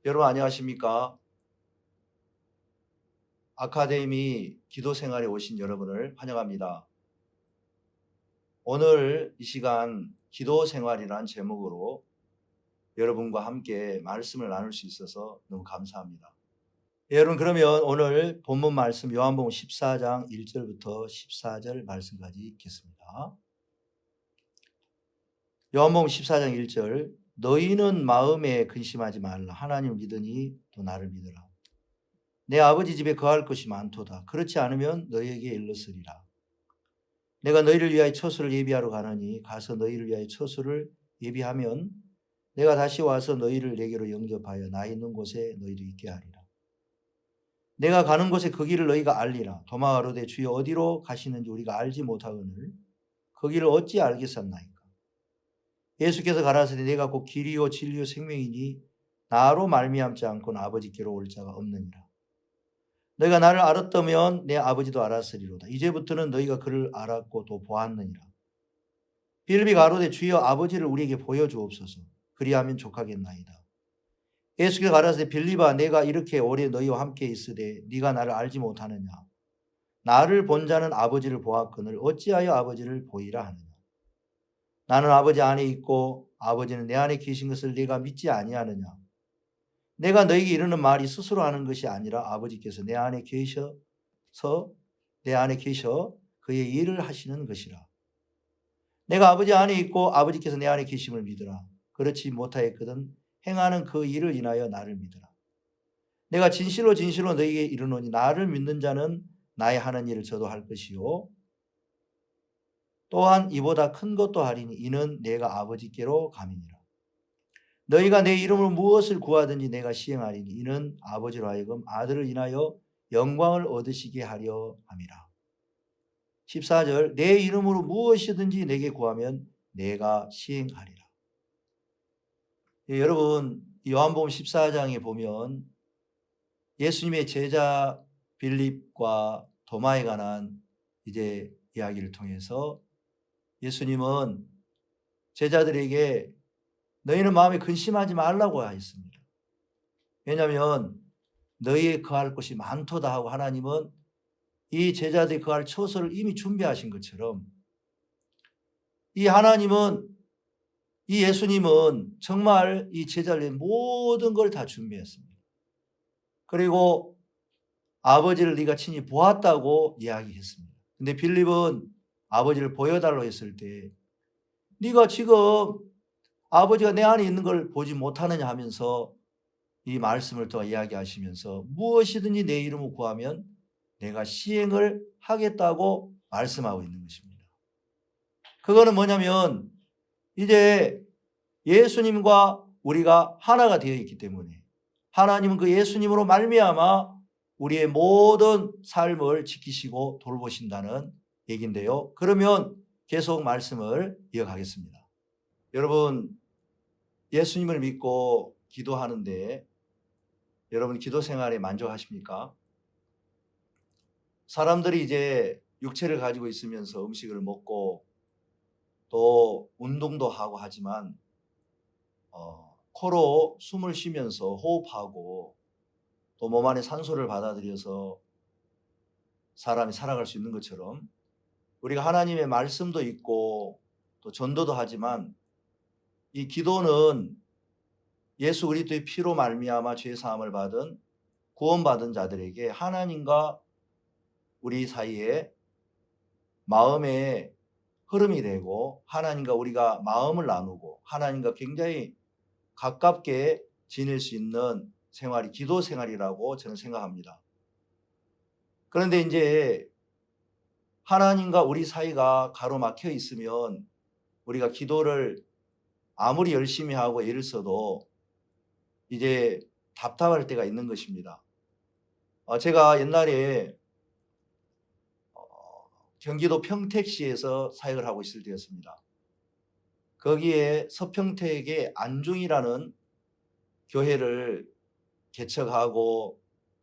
여러분 안녕하십니까? 아카데미 기도 생활에 오신 여러분을 환영합니다. 오늘 이 시간 기도 생활이란 제목으로 여러분과 함께 말씀을 나눌 수 있어서 너무 감사합니다. 여러분 그러면 오늘 본문 말씀 요한복음 14장 1절부터 14절 말씀까지 읽겠습니다. 요한복음 14장 1절 너희는 마음에 근심하지 말라. 하나님을 믿으니 또 나를 믿으라. 내 아버지 집에 거할 것이 많도다. 그렇지 않으면 너희에게 일렀으리라. 내가 너희를 위하여 처소를 예비하러 가느니 가서 너희를 위하여 처소를 예비하면 내가 다시 와서 너희를 내게로 영접하여 나 있는 곳에 너희도 있게 하리라. 내가 가는 곳에 그 길을 너희가 알리라. 도마가 가로되 주여 어디로 가시는지 우리가 알지 못하거늘 그 길을 어찌 알겠었나이까. 예수께서 가라사대 내가 곧 길이요 진리요 생명이니 나로 말미암지 않고는 아버지께로 올 자가 없느니라. 너희가 나를 알았다면 내 아버지도 알았으리로다. 이제부터는 너희가 그를 알았고 또 보았느니라. 빌립이 가로되 주여 아버지를 우리에게 보여주옵소서. 그리하면 족하겠나이다. 예수께서 가라사대 빌립아 내가 이렇게 오래 너희와 함께 있으되 네가 나를 알지 못하느냐. 나를 본 자는 아버지를 보았거늘 어찌하여 아버지를 보이라 하느냐. 나는 아버지 안에 있고 아버지는 내 안에 계신 것을 네가 믿지 아니하느냐. 내가 너희에게 이르는 말이 스스로 하는 것이 아니라 아버지께서 내 안에 계셔 그의 일을 하시는 것이라. 내가 아버지 안에 있고 아버지께서 내 안에 계심을 믿으라. 그렇지 못하였거든 행하는 그 일을 인하여 나를 믿으라. 내가 진실로 진실로 너희에게 이르노니 나를 믿는 자는 나의 하는 일을 저도 할 것이요 또한 이보다 큰 것도 하리니 이는 내가 아버지께로 감이니라. 너희가 내 이름으로 무엇을 구하든지 내가 시행하리니 이는 아버지로 하여금 아들을 인하여 영광을 얻으시게 하려 함이라. 14절 내 이름으로 무엇이든지 내게 구하면 내가 시행하리라. 예, 여러분 요한복음 14장에 보면 예수님의 제자 빌립과 도마에 관한 이제 이야기를 통해서 예수님은 제자들에게 너희는 마음에 근심하지 말라고 하였습니다. 왜냐하면 너희의 거할 곳이 많도다 하고 하나님은 이 제자들이 거할 처소를 이미 준비하신 것처럼 이 하나님은 이 예수님은 정말 이 제자들의 모든 걸 다 준비했습니다. 그리고 아버지를 네가 친히 보았다고 이야기했습니다. 근데 빌립은 아버지를 보여달라고 했을 때 네가 지금 아버지가 내 안에 있는 걸 보지 못하느냐 하면서 이 말씀을 또 이야기하시면서 무엇이든지 내 이름으로 구하면 내가 시행을 하겠다고 말씀하고 있는 것입니다. 그거는 뭐냐면 이제 예수님과 우리가 하나가 되어 있기 때문에 하나님은 그 예수님으로 말미암아 우리의 모든 삶을 지키시고 돌보신다는 얘기인데요. 그러면 계속 말씀을 이어가겠습니다. 여러분 예수님을 믿고 기도하는데 여러분 기도 생활에 만족하십니까? 사람들이 이제 육체를 가지고 있으면서 음식을 먹고 또 운동도 하고 하지만 코로 숨을 쉬면서 호흡하고 또 몸 안에 산소를 받아들여서 사람이 살아갈 수 있는 것처럼 우리가 하나님의 말씀도 있고 또 전도도 하지만 이 기도는 예수 그리스도의 피로 말미암아 죄 사함을 받은 구원받은 자들에게 하나님과 우리 사이에 마음의 흐름이 되고 하나님과 우리가 마음을 나누고 하나님과 굉장히 가깝게 지낼 수 있는 생활이 기도 생활이라고 저는 생각합니다. 그런데 이제 하나님과 우리 사이가 가로막혀 있으면 우리가 기도를 아무리 열심히 하고 애를 써도 이제 답답할 때가 있는 것입니다. 제가 옛날에 경기도 평택시에서 사역을 하고 있을 때였습니다. 거기에 서평택의 안중이라는 교회를 개척하고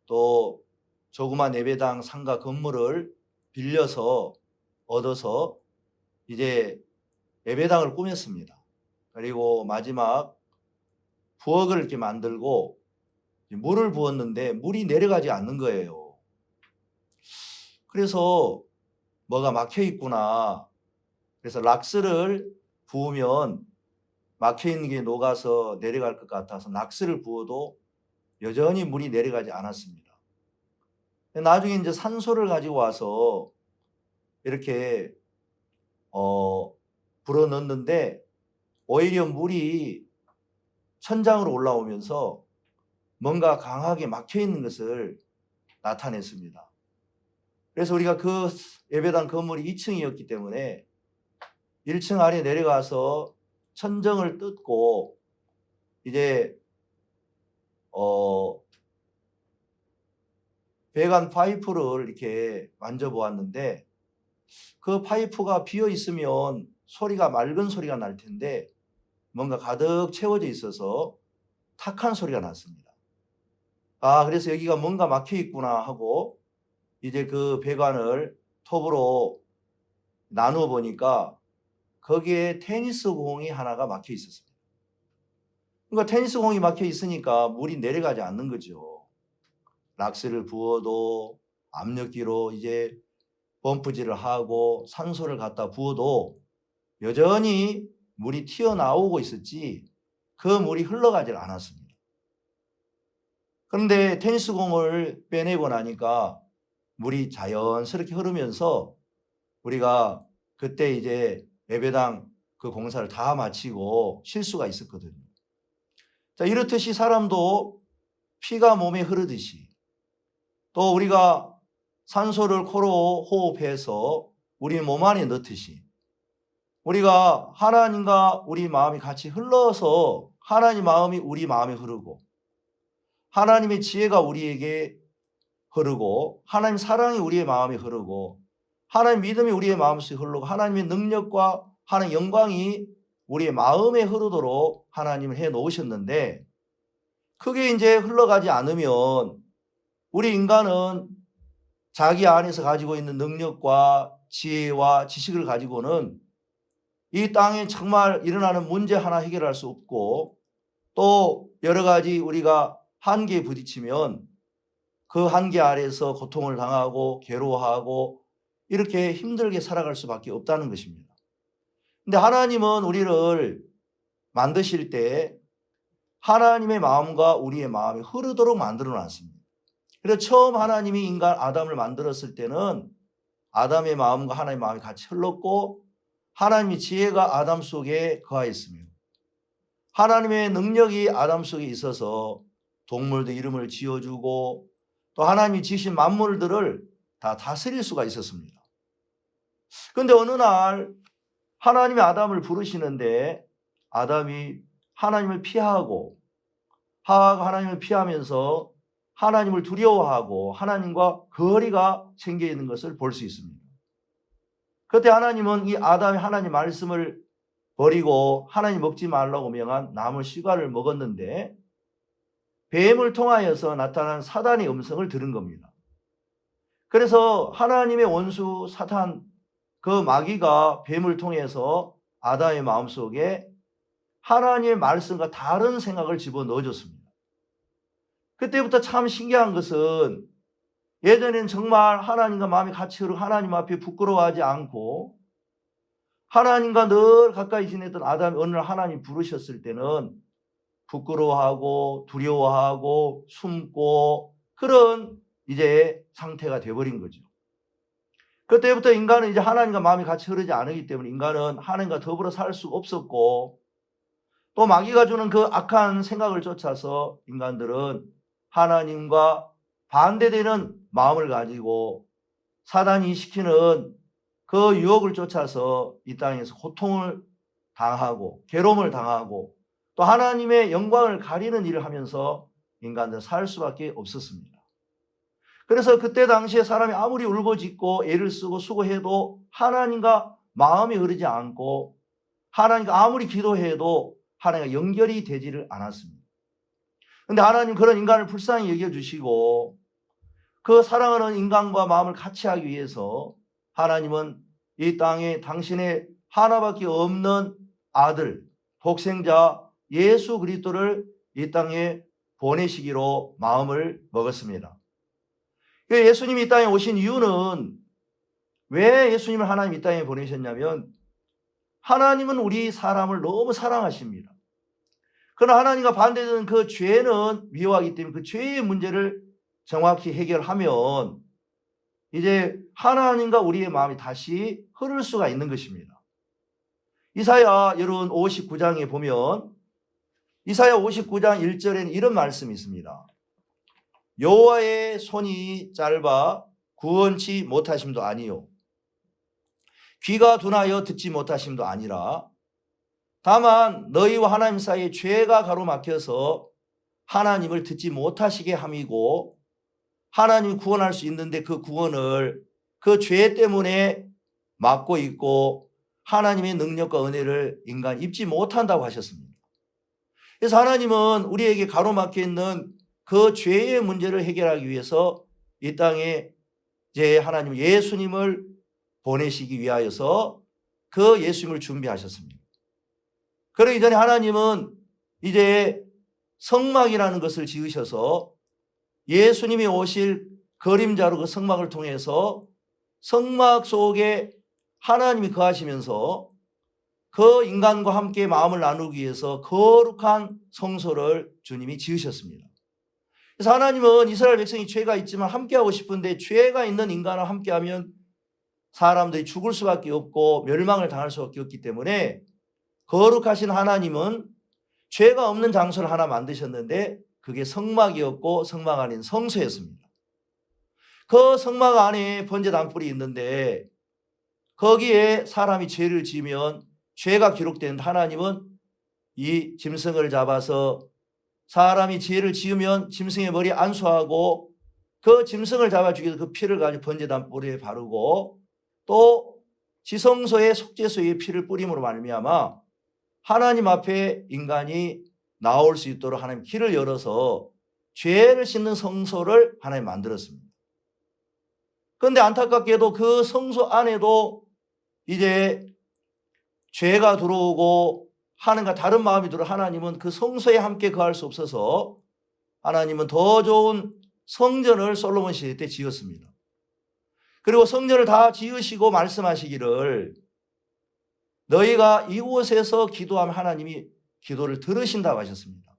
또 조그만 예배당 상가 건물을 빌려서 얻어서 이제 예배당을 꾸몄습니다. 그리고 마지막 부엌을 이렇게 만들고 물을 부었는데 물이 내려가지 않는 거예요. 그래서 뭐가 막혀 있구나. 그래서 락스를 부으면 막혀 있는 게 녹아서 내려갈 것 같아서 락스를 부어도 여전히 물이 내려가지 않았습니다. 나중에 이제 산소를 가지고 와서 이렇게 불어 넣었는데 오히려 물이 천장으로 올라오면서 뭔가 강하게 막혀 있는 것을 나타냈습니다. 그래서 우리가 그 예배당 건물이 2층이었기 때문에 1층 아래 내려가서 천정을 뜯고 이제 배관 파이프를 이렇게 만져보았는데 그 파이프가 비어 있으면 소리가 맑은 소리가 날 텐데 뭔가 가득 채워져 있어서 탁한 소리가 났습니다. 그래서 여기가 뭔가 막혀 있구나 하고 이제 그 배관을 톱으로 나누어 보니까 거기에 테니스 공이 하나가 막혀 있었습니다. 그러니까 테니스 공이 막혀 있으니까 물이 내려가지 않는 거죠. 락스를 부어도 압력기로 이제 펌프질을 하고 산소를 갖다 부어도 여전히 물이 튀어나오고 있었지 그 물이 흘러가질 않았습니다. 그런데 테니스 공을 빼내고 나니까 물이 자연스럽게 흐르면서 우리가 그때 이제 예배당 그 공사를 다 마치고 쉴 수가 있었거든요. 자, 이렇듯이 사람도 피가 몸에 흐르듯이 또 우리가 산소를 코로 호흡해서 우리 몸 안에 넣듯이 우리가 하나님과 우리 마음이 같이 흘러서 하나님 마음이 우리 마음에 흐르고 하나님의 지혜가 우리에게 흐르고 하나님 사랑이 우리의 마음에 흐르고 하나님 믿음이 우리의 마음속에 흐르고 하나님의 능력과 하나님의 영광이 우리의 마음에 흐르도록 하나님을 해 놓으셨는데 그게 이제 흘러가지 않으면 우리 인간은 자기 안에서 가지고 있는 능력과 지혜와 지식을 가지고는 이 땅에 정말 일어나는 문제 하나 해결할 수 없고 또 여러 가지 우리가 한계에 부딪히면 그 한계 아래에서 고통을 당하고 괴로워하고 이렇게 힘들게 살아갈 수밖에 없다는 것입니다. 근데 하나님은 우리를 만드실 때 하나님의 마음과 우리의 마음이 흐르도록 만들어 놨습니다. 그래서 처음 하나님이 인간 아담을 만들었을 때는 아담의 마음과 하나님의 마음이 같이 흘렀고 하나님의 지혜가 아담 속에 거하였으며 하나님의 능력이 아담 속에 있어서 동물도 이름을 지어주고 또 하나님이 지으신 만물들을 다 다스릴 수가 있었습니다. 그런데 어느 날 하나님이 아담을 부르시는데 아담이 하나님을 피하고 하와가 하나님을 피하면서 하나님을 두려워하고 하나님과 거리가 생겨 있는 것을 볼 수 있습니다. 그때 하나님은 이 아담이 하나님 말씀을 버리고 하나님 먹지 말라고 명한 나무 씨과를 먹었는데 뱀을 통하여서 나타난 사단의 음성을 들은 겁니다. 그래서 하나님의 원수 사탄 그 마귀가 뱀을 통해서 아담의 마음속에 하나님의 말씀과 다른 생각을 집어넣어줬습니다. 그때부터 참 신기한 것은 예전에는 정말 하나님과 마음이 같이 흐르고 하나님 앞에 부끄러워하지 않고 하나님과 늘 가까이 지냈던 아담이 어느 날 하나님 부르셨을 때는 부끄러워하고 두려워하고 숨고 그런 이제 상태가 되어버린 거죠. 그때부터 인간은 이제 하나님과 마음이 같이 흐르지 않기 때문에 인간은 하나님과 더불어 살 수가 없었고 또 마귀가 주는 그 악한 생각을 쫓아서 인간들은 하나님과 반대되는 마음을 가지고 사단이 시키는 그 유혹을 쫓아서 이 땅에서 고통을 당하고 괴로움을 당하고 또 하나님의 영광을 가리는 일을 하면서 인간들은 살 수밖에 없었습니다. 그래서 그때 당시에 사람이 아무리 울부짖고 애를 쓰고 수고해도 하나님과 마음이 흐르지 않고 하나님과 아무리 기도해도 하나님과 연결이 되지를 않았습니다. 그런데 하나님 그런 인간을 불쌍히 여겨주시고 그 사랑하는 인간과 마음을 같이 하기 위해서 하나님은 이 땅에 당신의 하나밖에 없는 아들, 독생자 예수 그리스도를 이 땅에 보내시기로 마음을 먹었습니다. 예수님이 이 땅에 오신 이유는, 왜 예수님을 하나님 이 땅에 보내셨냐면, 하나님은 우리 사람을 너무 사랑하십니다. 그러나 하나님과 반대되는 그 죄는 미워하기 때문에 그 죄의 문제를 정확히 해결하면 이제 하나님과 우리의 마음이 다시 흐를 수가 있는 것입니다. 이사야 여러분 59장에 보면, 이사야 59장 1절에는 이런 말씀이 있습니다. 여호와의 손이 짧아 구원치 못하심도 아니요 귀가 둔하여 듣지 못하심도 아니라 다만 너희와 하나님 사이에 죄가 가로막혀서 하나님을 듣지 못하시게 함이고, 하나님이 구원할 수 있는데 그 구원을 그 죄 때문에 막고 있고 하나님의 능력과 은혜를 인간이 입지 못한다고 하셨습니다. 그래서 하나님은 우리에게 가로막혀 있는 그 죄의 문제를 해결하기 위해서 이 땅에 이제 하나님 예수님을 보내시기 위하여서 그 예수님을 준비하셨습니다. 그러기 전에 하나님은 이제 성막이라는 것을 지으셔서 예수님이 오실 그림자로 그 성막을 통해서 성막 속에 하나님이 거하시면서 그 인간과 함께 마음을 나누기 위해서 거룩한 성소를 주님이 지으셨습니다. 그래서 하나님은 이스라엘 백성이 죄가 있지만 함께하고 싶은데, 죄가 있는 인간과 함께하면 사람들이 죽을 수밖에 없고 멸망을 당할 수밖에 없기 때문에 거룩하신 하나님은 죄가 없는 장소를 하나 만드셨는데 그게 성막이었고 성막 안인 성소였습니다. 그 성막 안에 번제단불이 있는데 거기에 사람이 죄를 지으면 죄가 기록되는데, 하나님은 이 짐승을 잡아서 사람이 죄를 지으면 짐승의 머리에 안수하고 그 짐승을 잡아 죽여서 그 피를 가지고 번제단불에 바르고 또 지성소의 속죄소의 피를 뿌림으로 말미암아 하나님 앞에 인간이 나올 수 있도록 하나님 길을 열어서 죄를 씻는 성소를 하나님 만들었습니다. 그런데 안타깝게도 그 성소 안에도 이제 죄가 들어오고 하나님과 다른 마음이 들어 하나님은 그 성소에 함께 거할 수 없어서 하나님은 더 좋은 성전을 솔로몬 시대 때 지었습니다. 그리고 성전을 다 지으시고 말씀하시기를 너희가 이곳에서 기도하면 하나님이 기도를 들으신다고 하셨습니다.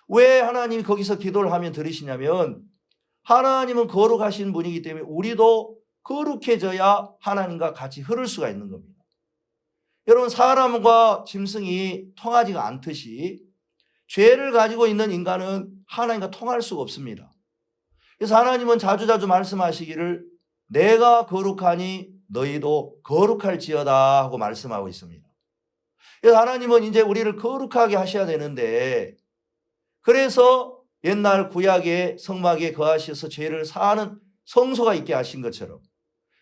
왜 하나님이 거기서 기도를 하면 들으시냐면, 하나님은 거룩하신 분이기 때문에 우리도 거룩해져야 하나님과 같이 흐를 수가 있는 겁니다. 여러분, 사람과 짐승이 통하지가 않듯이 죄를 가지고 있는 인간은 하나님과 통할 수가 없습니다. 그래서 하나님은 자주자주 말씀하시기를 내가 거룩하니 너희도 거룩할지어다 하고 말씀하고 있습니다. 그래서 하나님은 이제 우리를 거룩하게 하셔야 되는데, 그래서 옛날 구약의 성막에 거하셔서 죄를 사하는 성소가 있게 하신 것처럼,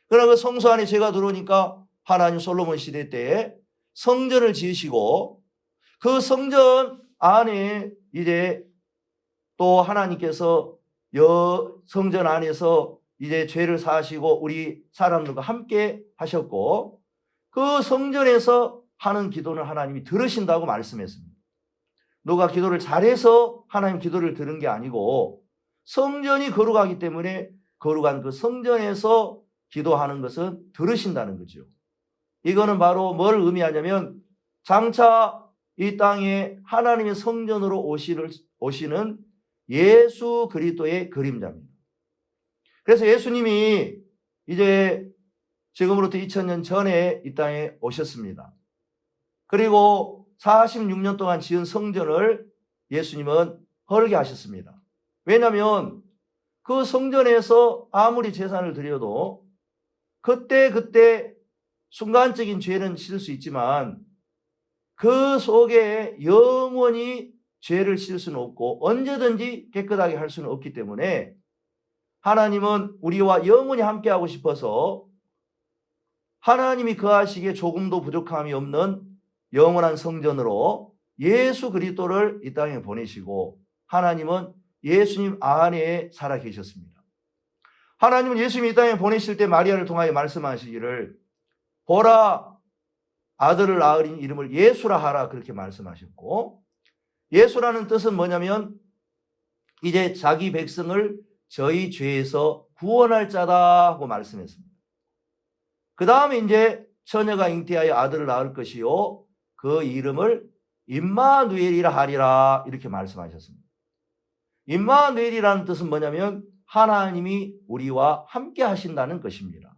그러나 그 성소 안에 죄가 들어오니까 하나님 솔로몬 시대 때에 성전을 지으시고 그 성전 안에 이제 또 하나님께서 성전 안에서 이제 죄를 사하시고 우리 사람들과 함께 하셨고, 그 성전에서 하는 기도는 하나님이 들으신다고 말씀했습니다. 누가 기도를 잘해서 하나님 기도를 들은 게 아니고 성전이 거룩하기 때문에 거룩한 그 성전에서 기도하는 것은 들으신다는 거죠. 이거는 바로 뭘 의미하냐면 장차 이 땅에 하나님의 성전으로 오시는 예수 그리스도의 그림자입니다. 그래서 예수님이 이제 지금으로부터 2000년 전에 이 땅에 오셨습니다. 그리고 46년 동안 지은 성전을 예수님은 헐게 하셨습니다. 왜냐하면 그 성전에서 아무리 제사를 드려도 그때 순간적인 죄는 씻을 수 있지만 그 속에 영원히 죄를 씻을 수는 없고 언제든지 깨끗하게 할 수는 없기 때문에 하나님은 우리와 영원히 함께하고 싶어서 하나님이 거하시기에 조금도 부족함이 없는 영원한 성전으로 예수 그리스도를 이 땅에 보내시고, 하나님은 예수님 안에 살아 계셨습니다. 하나님은 예수님이 이 땅에 보내실 때 마리아를 통하여 말씀하시기를 보라 아들을 낳으린 이름을 예수라 하라 그렇게 말씀하셨고, 예수라는 뜻은 뭐냐면 이제 자기 백성을 저희 죄에서 구원할 자다 하고 말씀했습니다. 그 다음에 이제 처녀가 잉태하여 아들을 낳을 것이요 그 이름을 임마누엘이라 하리라 이렇게 말씀하셨습니다. 임마누엘이라는 뜻은 뭐냐면 하나님이 우리와 함께 하신다는 것입니다.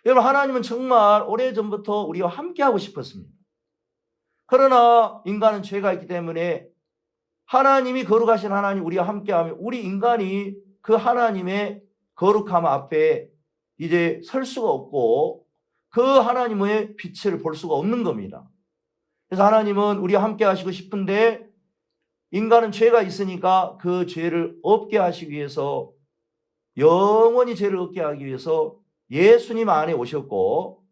여러분, 하나님은 정말 오래전부터 우리와 함께 하고 싶었습니다. 그러나 인간은 죄가 있기 때문에 하나님이 거룩하신 하나님 우리와 함께하면 우리 인간이 그 하나님의 거룩함 앞에 이제 설 수가 없고 그 하나님의 빛을 볼 수가 없는 겁니다. 그래서 하나님은 우리와 함께 하시고 싶은데 인간은 죄가 있으니까 그 죄를 없게 하시기 위해서 영원히 죄를 없게 하기 위해서 예수님 안에 오셨고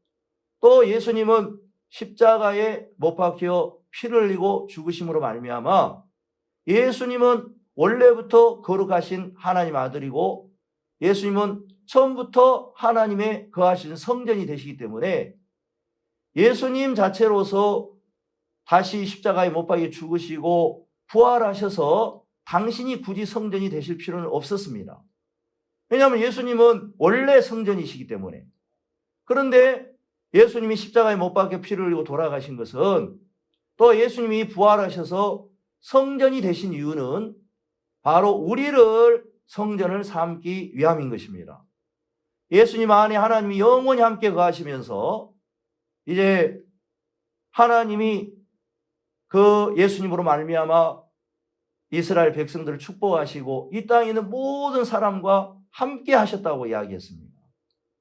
또 예수님은 십자가에 못 박혀 피를 흘리고 죽으심으로 말미암아 예수님은 원래부터 거룩하신 하나님 아들이고 예수님은 처음부터 하나님의 거하신 성전이 되시기 때문에 예수님 자체로서 다시 십자가에 못 박혀 죽으시고 부활하셔서 당신이 굳이 성전이 되실 필요는 없었습니다. 왜냐하면 예수님은 원래 성전이시기 때문에. 그런데 예수님이 십자가에 못 박혀 피를 흘리고 돌아가신 것은 또 예수님이 부활하셔서 성전이 되신 이유는 바로 우리를 성전을 삼기 위함인 것입니다. 예수님 안에 하나님이 영원히 함께 거하시면서 이제 하나님이 그 예수님으로 말미암아 이스라엘 백성들을 축복하시고 이 땅에 있는 모든 사람과 함께 하셨다고 이야기했습니다.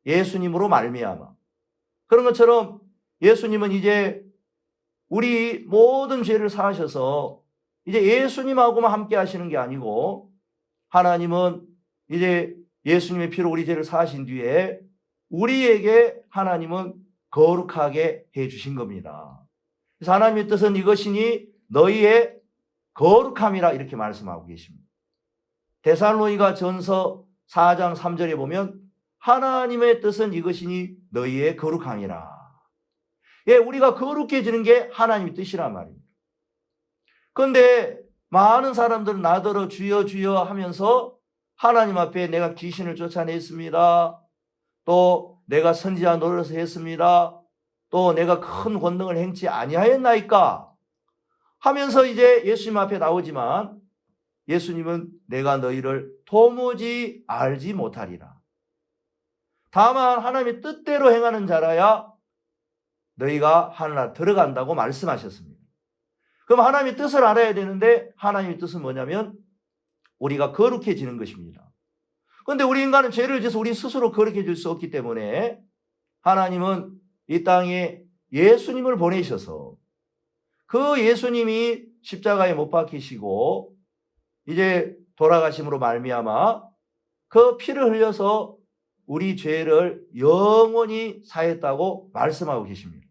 예수님으로 말미암아. 그런 것처럼 예수님은 이제 우리 모든 죄를 사하셔서 이제 예수님하고만 함께 하시는 게 아니고 하나님은 이제 예수님의 피로 우리 죄를 사하신 뒤에 우리에게 하나님은 거룩하게 해 주신 겁니다. 그래서 하나님의 뜻은 이것이니 너희의 거룩함이라 이렇게 말씀하고 계십니다. 데살로니가 전서 4장 3절에 보면 하나님의 뜻은 이것이니 너희의 거룩함이라. 예, 우리가 거룩해지는 게 하나님의 뜻이란 말입니다. 그런데 많은 사람들은 나더러 주여 주여 하면서 하나님 앞에 내가 귀신을 쫓아냈습니다. 또 내가 선지자 노릇을 했습니다. 또 내가 큰 권능을 행치 아니하였나이까 하면서 이제 예수님 앞에 나오지만 예수님은 내가 너희를 도무지 알지 못하리라. 다만 하나님의 뜻대로 행하는 자라야 너희가 하늘나라 들어간다고 말씀하셨습니다. 그럼 하나님의 뜻을 알아야 되는데 하나님의 뜻은 뭐냐면 우리가 거룩해지는 것입니다. 그런데 우리 인간은 죄를 지어서 우리 스스로 거룩해질 수 없기 때문에 하나님은 이 땅에 예수님을 보내셔서 그 예수님이 십자가에 못 박히시고 이제 돌아가심으로 말미암아 그 피를 흘려서 우리 죄를 영원히 사했다고 말씀하고 계십니다.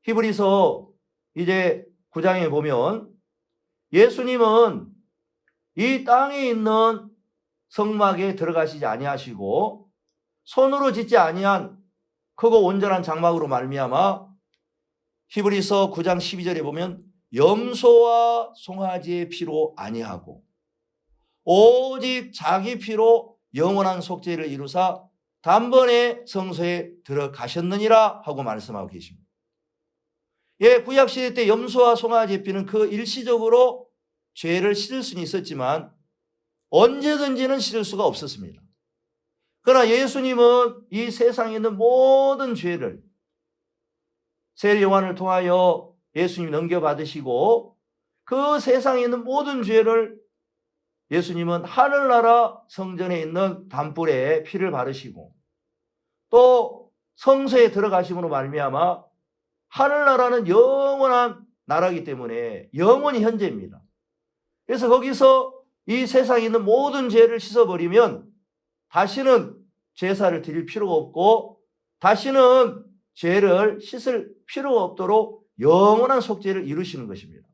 히브리서 이제 9장에 보면 예수님은 이 땅에 있는 성막에 들어가시지 아니하시고 손으로 짓지 아니한 크고 온전한 장막으로 말미암아 히브리서 9장 12절에 보면 염소와 송아지의 피로 아니하고 오직 자기 피로 영원한 속죄를 이루사 단번에 성소에 들어가셨느니라 하고 말씀하고 계십니다. 예, 구약시대 때 염소와 송아지의 피는 그 일시적으로 죄를 씻을 수는 있었지만 언제든지는 씻을 수가 없었습니다. 그러나 예수님은 이 세상에 있는 모든 죄를 세 요한을 통하여 예수님이 넘겨받으시고 그 세상에 있는 모든 죄를 예수님은 하늘나라 성전에 있는 단불에 피를 바르시고 또 성소에 들어가심으로 말미암아 하늘나라는 영원한 나라이기 때문에 영원히 현재입니다. 그래서 거기서 이 세상에 있는 모든 죄를 씻어버리면 다시는 제사를 드릴 필요가 없고 다시는 죄를 씻을 필요가 없도록 영원한 속죄를 이루시는 것입니다.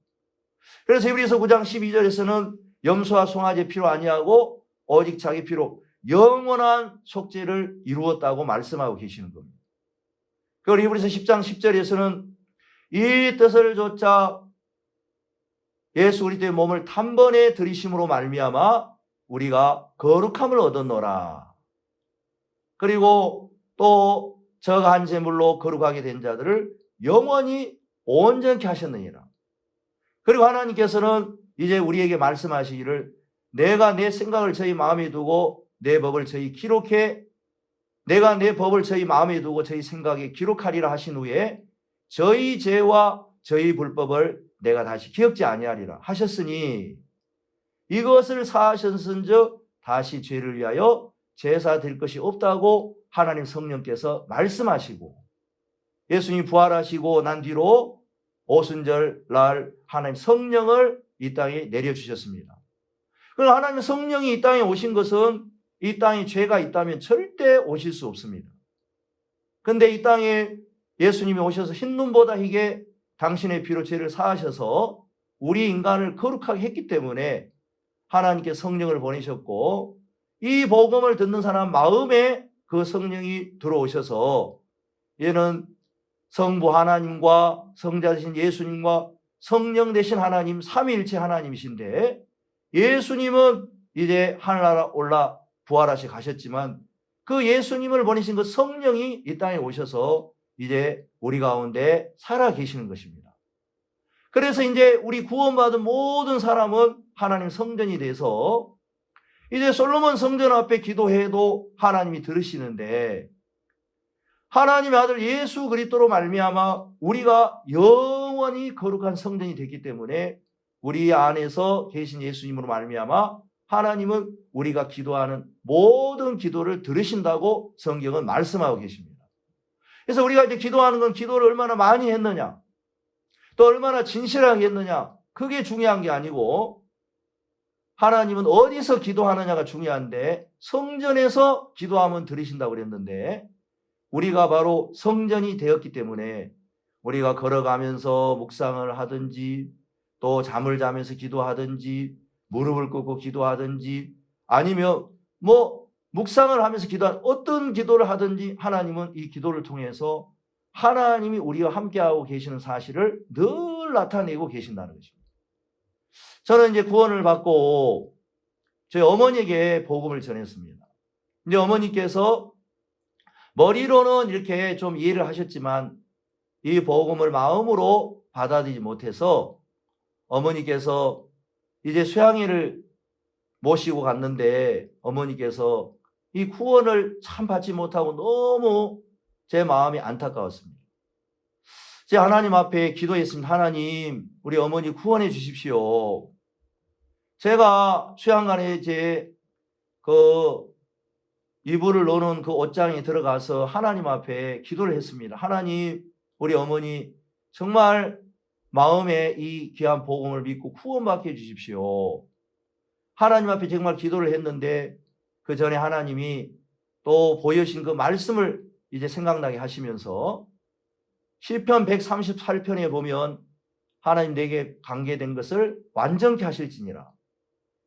그래서 히브리서 9장 12절에서는 염소와 송아지의 피로 아니하고 오직 자기 피로 영원한 속죄를 이루었다고 말씀하고 계시는 겁니다. 그리고 히브리서 10장 10절에서는 이 뜻을 조차 예수 그리스도의 몸을 단번에 들이심으로 말미암아 우리가 거룩함을 얻었노라. 그리고 또 저한 제물로 거룩하게 된 자들을 영원히 온전케 하셨느니라. 그리고 하나님께서는 이제 우리에게 말씀하시기를 내가 내 생각을 저희 마음에 두고 내 법을 저희 기록해 내가 내 법을 저희 마음에 두고 저희 생각에 기록하리라 하신 후에 저희 죄와 저희 불법을 내가 다시 기억지 아니하리라 하셨으니 이것을 사하셨은즉 다시 죄를 위하여 제사 드릴 것이 없다고 하나님 성령께서 말씀하시고 예수님이 부활하시고 난 뒤로 오순절 날 하나님 성령을 이 땅에 내려주셨습니다. 그럼 하나님 성령이 이 땅에 오신 것은 이 땅에 죄가 있다면 절대 오실 수 없습니다. 그런데 이 땅에 예수님이 오셔서 흰눈보다 희게 당신의 피로 죄를 사하셔서 우리 인간을 거룩하게 했기 때문에 하나님께 성령을 보내셨고 이 복음을 듣는 사람 마음에 그 성령이 들어오셔서 얘는 성부 하나님과 성자 되신 예수님과 성령 되신 하나님 삼위일체 하나님이신데 예수님은 이제 하늘나라 올라 부활하시 가셨지만 그 예수님을 보내신 그 성령이 이 땅에 오셔서 이제 우리 가운데 살아 계시는 것입니다. 그래서 이제 우리 구원받은 모든 사람은 하나님 성전이 돼서 이제 솔로몬 성전 앞에 기도해도 하나님이 들으시는데 하나님의 아들 예수 그리스도로 말미암아 우리가 영원히 거룩한 성전이 됐기 때문에 우리 안에서 계신 예수님으로 말미암아 하나님은 우리가 기도하는 모든 기도를 들으신다고 성경은 말씀하고 계십니다. 그래서 우리가 이제 기도하는 건 기도를 얼마나 많이 했느냐, 또 얼마나 진실하게 했느냐, 그게 중요한 게 아니고 하나님은 어디서 기도하느냐가 중요한데 성전에서 기도하면 들으신다고 그랬는데 우리가 바로 성전이 되었기 때문에 우리가 걸어가면서 묵상을 하든지 또 잠을 자면서 기도하든지 무릎을 꿇고 기도하든지 아니면 묵상을 하면서 기도한 어떤 기도를 하든지 하나님은 이 기도를 통해서 하나님이 우리와 함께하고 계시는 사실을 늘 나타내고 계신다는 것입니다. 저는 이제 구원을 받고 저희 어머니에게 복음을 전했습니다. 이제 어머니께서 머리로는 이렇게 좀 이해를 하셨지만 이 복음을 마음으로 받아들이지 못해서 어머니께서 이제 수양이를 모시고 갔는데 어머니께서 이 구원을 참 받지 못하고 너무 제 마음이 안타까웠습니다. 제가 하나님 앞에 기도했습니다. 하나님, 우리 어머니 구원해 주십시오. 제가 수양관에 제 이불을 놓는 그 옷장에 들어가서 하나님 앞에 기도를 했습니다. 하나님, 우리 어머니 정말 마음에 이 귀한 복음을 믿고 구원받게 해주십시오. 하나님 앞에 정말 기도를 했는데 그 전에 하나님이 또 보여주신 그 말씀을 이제 생각나게 하시면서 시편 138편에 보면 하나님 내게 관계된 것을 완전케 하실지니라.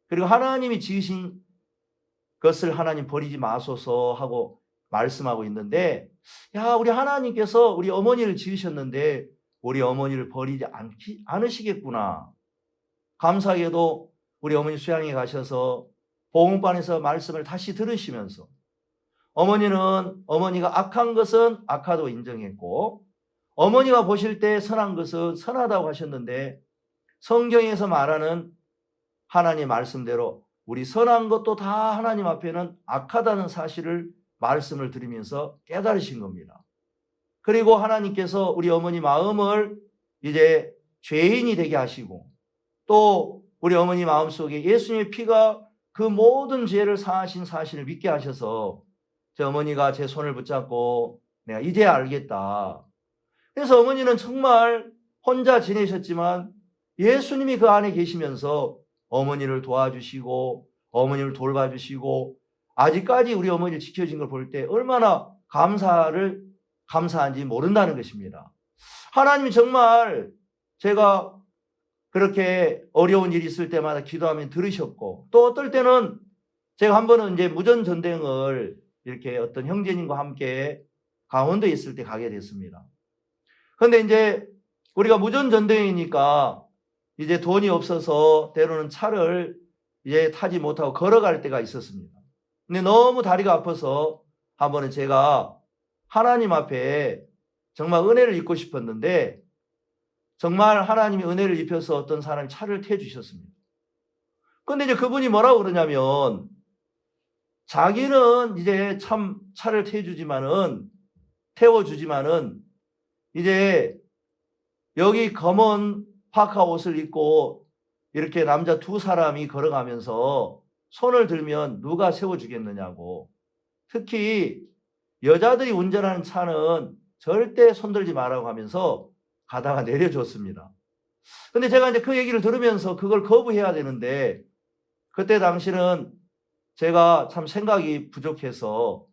그리고 하나님이 지으신 것을 하나님 버리지 마소서 하고 말씀하고 있는데 우리 하나님께서 우리 어머니를 지으셨는데 우리 어머니를 버리지 않으시겠구나. 감사하게도 우리 어머니 수양에 가셔서 복음반에서 말씀을 다시 들으시면서 어머니가 악한 것은 악하다고 인정했고 어머니가 보실 때 선한 것은 선하다고 하셨는데 성경에서 말하는 하나님 말씀대로 우리 선한 것도 다 하나님 앞에는 악하다는 사실을 말씀을 들으면서 깨달으신 겁니다. 그리고 하나님께서 우리 어머니 마음을 이제 죄인이 되게 하시고 또 우리 어머니 마음속에 예수님의 피가 그 모든 죄를 사하신 사실을 믿게 하셔서 제 어머니가 제 손을 붙잡고 내가 이제 알겠다. 그래서 어머니는 정말 혼자 지내셨지만 예수님이 그 안에 계시면서 어머니를 도와주시고 어머니를 돌봐주시고 아직까지 우리 어머니를 지켜준 걸 볼 때 얼마나 감사한지 모른다는 것입니다. 하나님이 정말 제가 그렇게 어려운 일이 있을 때마다 기도하면 들으셨고 또 어떨 때는 제가 한 번은 이제 무전전등을 이렇게 어떤 형제님과 함께 강원도에 있을 때 가게 됐습니다. 그런데 이제 우리가 무전전등이니까 이제 돈이 없어서 때로는 차를 이제 타지 못하고 걸어갈 때가 있었습니다. 근데 너무 다리가 아파서 한 번은 제가 하나님 앞에 정말 은혜를 입고 싶었는데 정말 하나님이 은혜를 입혀서 어떤 사람이 차를 태워주셨습니다. 근데 이제 그분이 뭐라고 그러냐면 자기는 이제 참 차를 태워주지만은 이제 여기 검은 파카 옷을 입고 이렇게 남자 두 사람이 걸어가면서 손을 들면 누가 세워주겠느냐고. 특히 여자들이 운전하는 차는 절대 손들지 말라고 하면서 가다가 내려줬습니다. 근데 제가 이제 그 얘기를 들으면서 그걸 거부해야 되는데 그때 당시는 제가 참 생각이 부족해서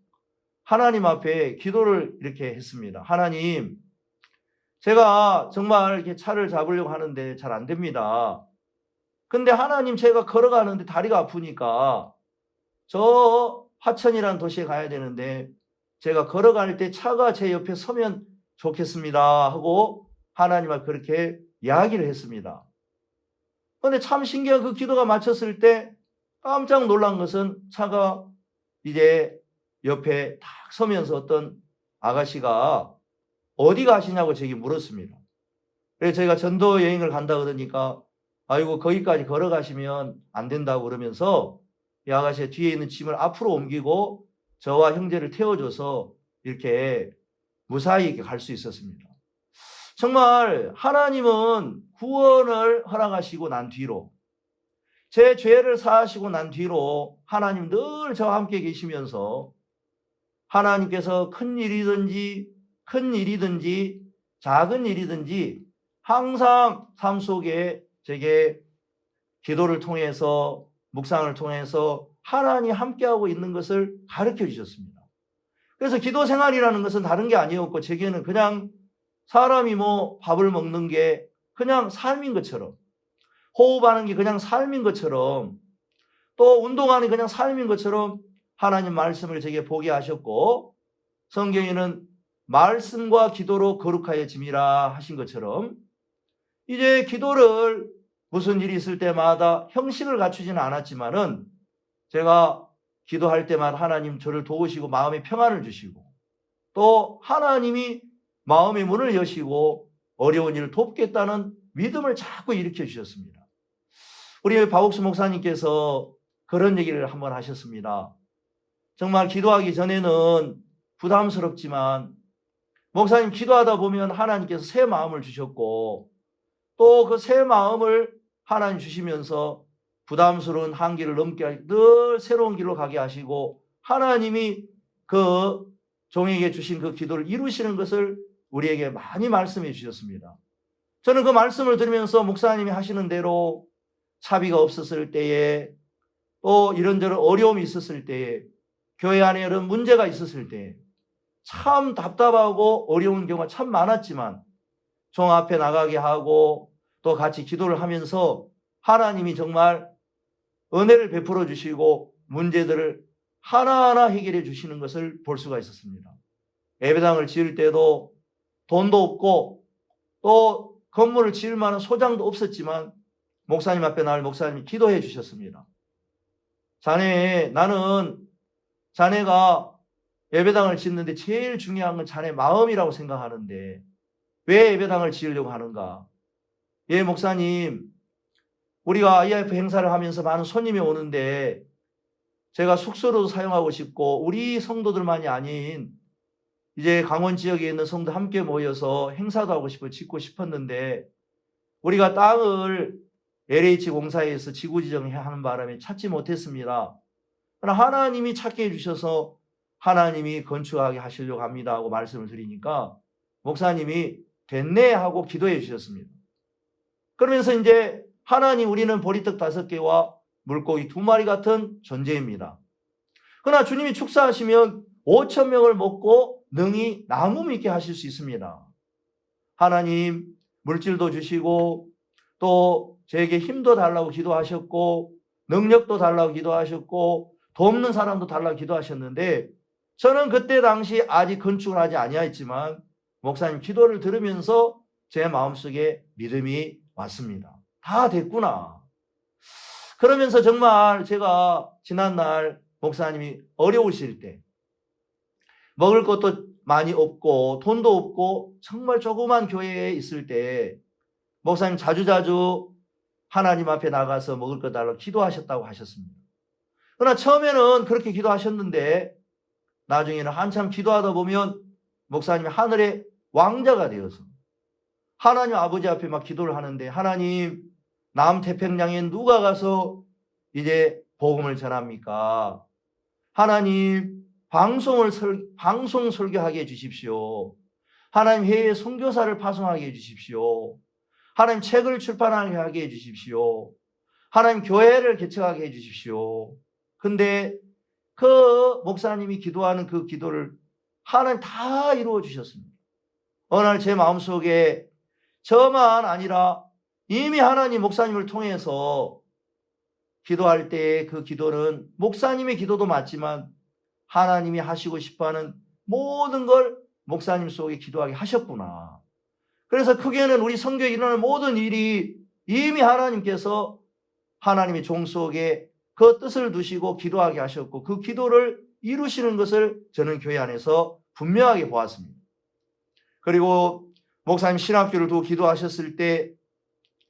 하나님 앞에 기도를 이렇게 했습니다. 하나님, 제가 정말 이렇게 차를 잡으려고 하는데 잘 안 됩니다. 근데 하나님, 제가 걸어가는데 다리가 아프니까 저 화천이라는 도시에 가야 되는데 제가 걸어갈 때 차가 제 옆에 서면 좋겠습니다 하고 하나님 앞에 그렇게 이야기를 했습니다. 그런데 참 신기한 그 기도가 마쳤을 때 깜짝 놀란 것은 차가 이제 옆에 딱 서면서 어떤 아가씨가 어디 가시냐고 제게 물었습니다. 그래서 저희가 전도 여행을 간다 그러니까 아이고 거기까지 걸어가시면 안 된다고 그러면서 이 아가씨의 뒤에 있는 짐을 앞으로 옮기고 저와 형제를 태워줘서 이렇게 무사히 이렇게 갈 수 있었습니다. 정말 하나님은 구원을 허락하시고 난 뒤로 제 죄를 사하시고 난 뒤로 하나님 늘 저와 함께 계시면서 하나님께서 큰 일이든지 작은 일이든지 항상 삶 속에 제게 기도를 통해서 묵상을 통해서 하나님이 함께하고 있는 것을 가르쳐 주셨습니다. 그래서 기도 생활이라는 것은 다른 게 아니었고 제게는 그냥 사람이 뭐 밥을 먹는 게 그냥 삶인 것처럼 호흡하는 게 그냥 삶인 것처럼 또 운동하는 게 그냥 삶인 것처럼 하나님 말씀을 제게 보게 하셨고 성경에는 말씀과 기도로 거룩하여짐이라 하신 것처럼 이제 기도를 무슨 일이 있을 때마다 형식을 갖추지는 않았지만은 제가 기도할 때마다 하나님 저를 도우시고 마음에 평안을 주시고 또 하나님이 마음의 문을 여시고 어려운 일을 돕겠다는 믿음을 자꾸 일으켜 주셨습니다. 우리 박옥수 목사님께서 그런 얘기를 한번 하셨습니다. 정말 기도하기 전에는 부담스럽지만 목사님 기도하다 보면 하나님께서 새 마음을 주셨고 또 그 새 마음을 하나님 주시면서 부담스러운 한계를 넘게 늘 새로운 길로 가게 하시고 하나님이 그 종에게 주신 그 기도를 이루시는 것을 우리에게 많이 말씀해 주셨습니다. 저는 그 말씀을 들으면서 목사님이 하시는 대로 차비가 없었을 때에 또 이런저런 어려움이 있었을 때에 교회 안에 이런 문제가 있었을 때에 참 답답하고 어려운 경우가 참 많았지만 종 앞에 나가게 하고 또 같이 기도를 하면서 하나님이 정말 은혜를 베풀어 주시고 문제들을 하나하나 해결해 주시는 것을 볼 수가 있었습니다. 예배당을 지을 때도 돈도 없고 또 건물을 지을 만한 소장도 없었지만 목사님 앞에 나올 목사님이 기도해 주셨습니다. 나는 자네가 예배당을 짓는데 제일 중요한 건 자네 마음이라고 생각하는데 왜 예배당을 지으려고 하는가? 예, 목사님, 우리가 IF 행사를 하면서 많은 손님이 오는데 제가 숙소로도 사용하고 싶고 우리 성도들만이 아닌 이제 강원 지역에 있는 성도 함께 모여서 행사도 하고 싶고 짓고 싶었는데 우리가 땅을 LH 공사에서 지구 지정하는 바람에 찾지 못했습니다. 그러나 하나님이 찾게 해주셔서 하나님이 건축하게 하시려고 합니다 하고 말씀을 드리니까 목사님이 됐네 하고 기도해 주셨습니다. 그러면서 이제 하나님 우리는 보리떡 5개와 물고기 2마리 같은 존재입니다. 그러나 주님이 축사하시면 5,000명을 먹고 능히 나무 있게 하실 수 있습니다. 하나님 물질도 주시고 또 저에게 힘도 달라고 기도하셨고 능력도 달라고 기도하셨고 돕는 사람도 달라고 기도하셨는데 저는 그때 당시 아직 건축을 하지 아니하였지만 목사님 기도를 들으면서 제 마음속에 믿음이 왔습니다. 다 됐구나. 그러면서 정말 제가 지난날 목사님이 어려우실 때 먹을 것도 많이 없고 돈도 없고 정말 조그만 교회에 있을 때 목사님 자주자주 하나님 앞에 나가서 먹을 것 달라고 기도하셨다고 하셨습니다. 그러나 처음에는 그렇게 기도하셨는데 나중에는 한참 기도하다 보면 목사님이 하늘의 왕자가 되어서 하나님 아버지 앞에 막 기도를 하는데, 하나님, 남태평양에 누가 가서 이제 복음을 전합니까? 하나님, 방송 설교하게 해주십시오. 하나님, 해외 선교사를 파송하게 해주십시오. 하나님, 책을 출판하게 해주십시오. 하나님, 교회를 개척하게 해주십시오. 근데 그 목사님이 기도하는 그 기도를 하나님 다 이루어 주셨습니다. 어느 날 제 마음속에 저만 아니라 이미 하나님 목사님을 통해서 기도할 때 그 기도는 목사님의 기도도 맞지만 하나님이 하시고 싶어하는 모든 걸 목사님 속에 기도하게 하셨구나. 그래서 크게는 우리 성교에 일어나는 모든 일이 이미 하나님께서 하나님의 종 속에 그 뜻을 두시고 기도하게 하셨고 그 기도를 이루시는 것을 저는 교회 안에서 분명하게 보았습니다. 그리고 목사님 신학교를 두고 기도하셨을 때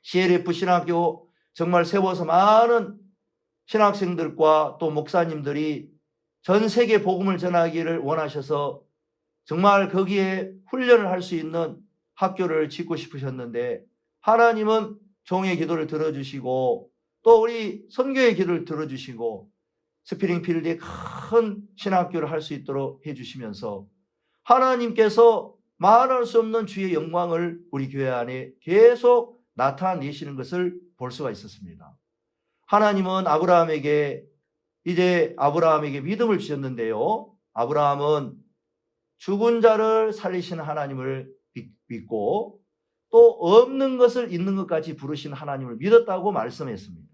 CLF 신학교 정말 세워서 많은 신학생들과 또 목사님들이 전 세계 복음을 전하기를 원하셔서 정말 거기에 훈련을 할 수 있는 학교를 짓고 싶으셨는데 하나님은 종의 기도를 들어주시고 또 우리 선교의 기도를 들어주시고 스프링필드에 큰 신학교를 할 수 있도록 해주시면서 하나님께서 말할 수 없는 주의 영광을 우리 교회 안에 계속 나타내시는 것을 볼 수가 있었습니다. 하나님은 아브라함에게 믿음을 주셨는데요. 아브라함은 죽은 자를 살리시는 하나님을 믿고 또 없는 것을 있는 것까지 부르신 하나님을 믿었다고 말씀했습니다.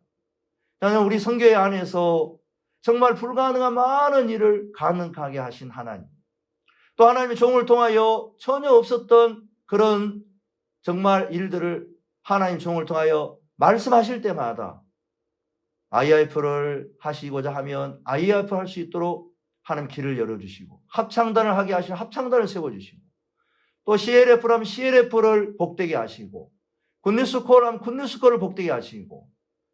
저는 우리 성교회 안에서 정말 불가능한 많은 일을 가능하게 하신 하나님, 또 하나님의 종을 통하여 전혀 없었던 그런 정말 일들을 하나님 종을 통하여 말씀하실 때마다 IIF를 하시고자 하면 IIF 할 수 있도록 하나님 길을 열어주시고 합창단을 하게 하시면 합창단을 세워주시고 또 CLF라면 CLF를 복되게 하시고 굿뉴스콜하면 굿뉴스콜을 복되게 하시고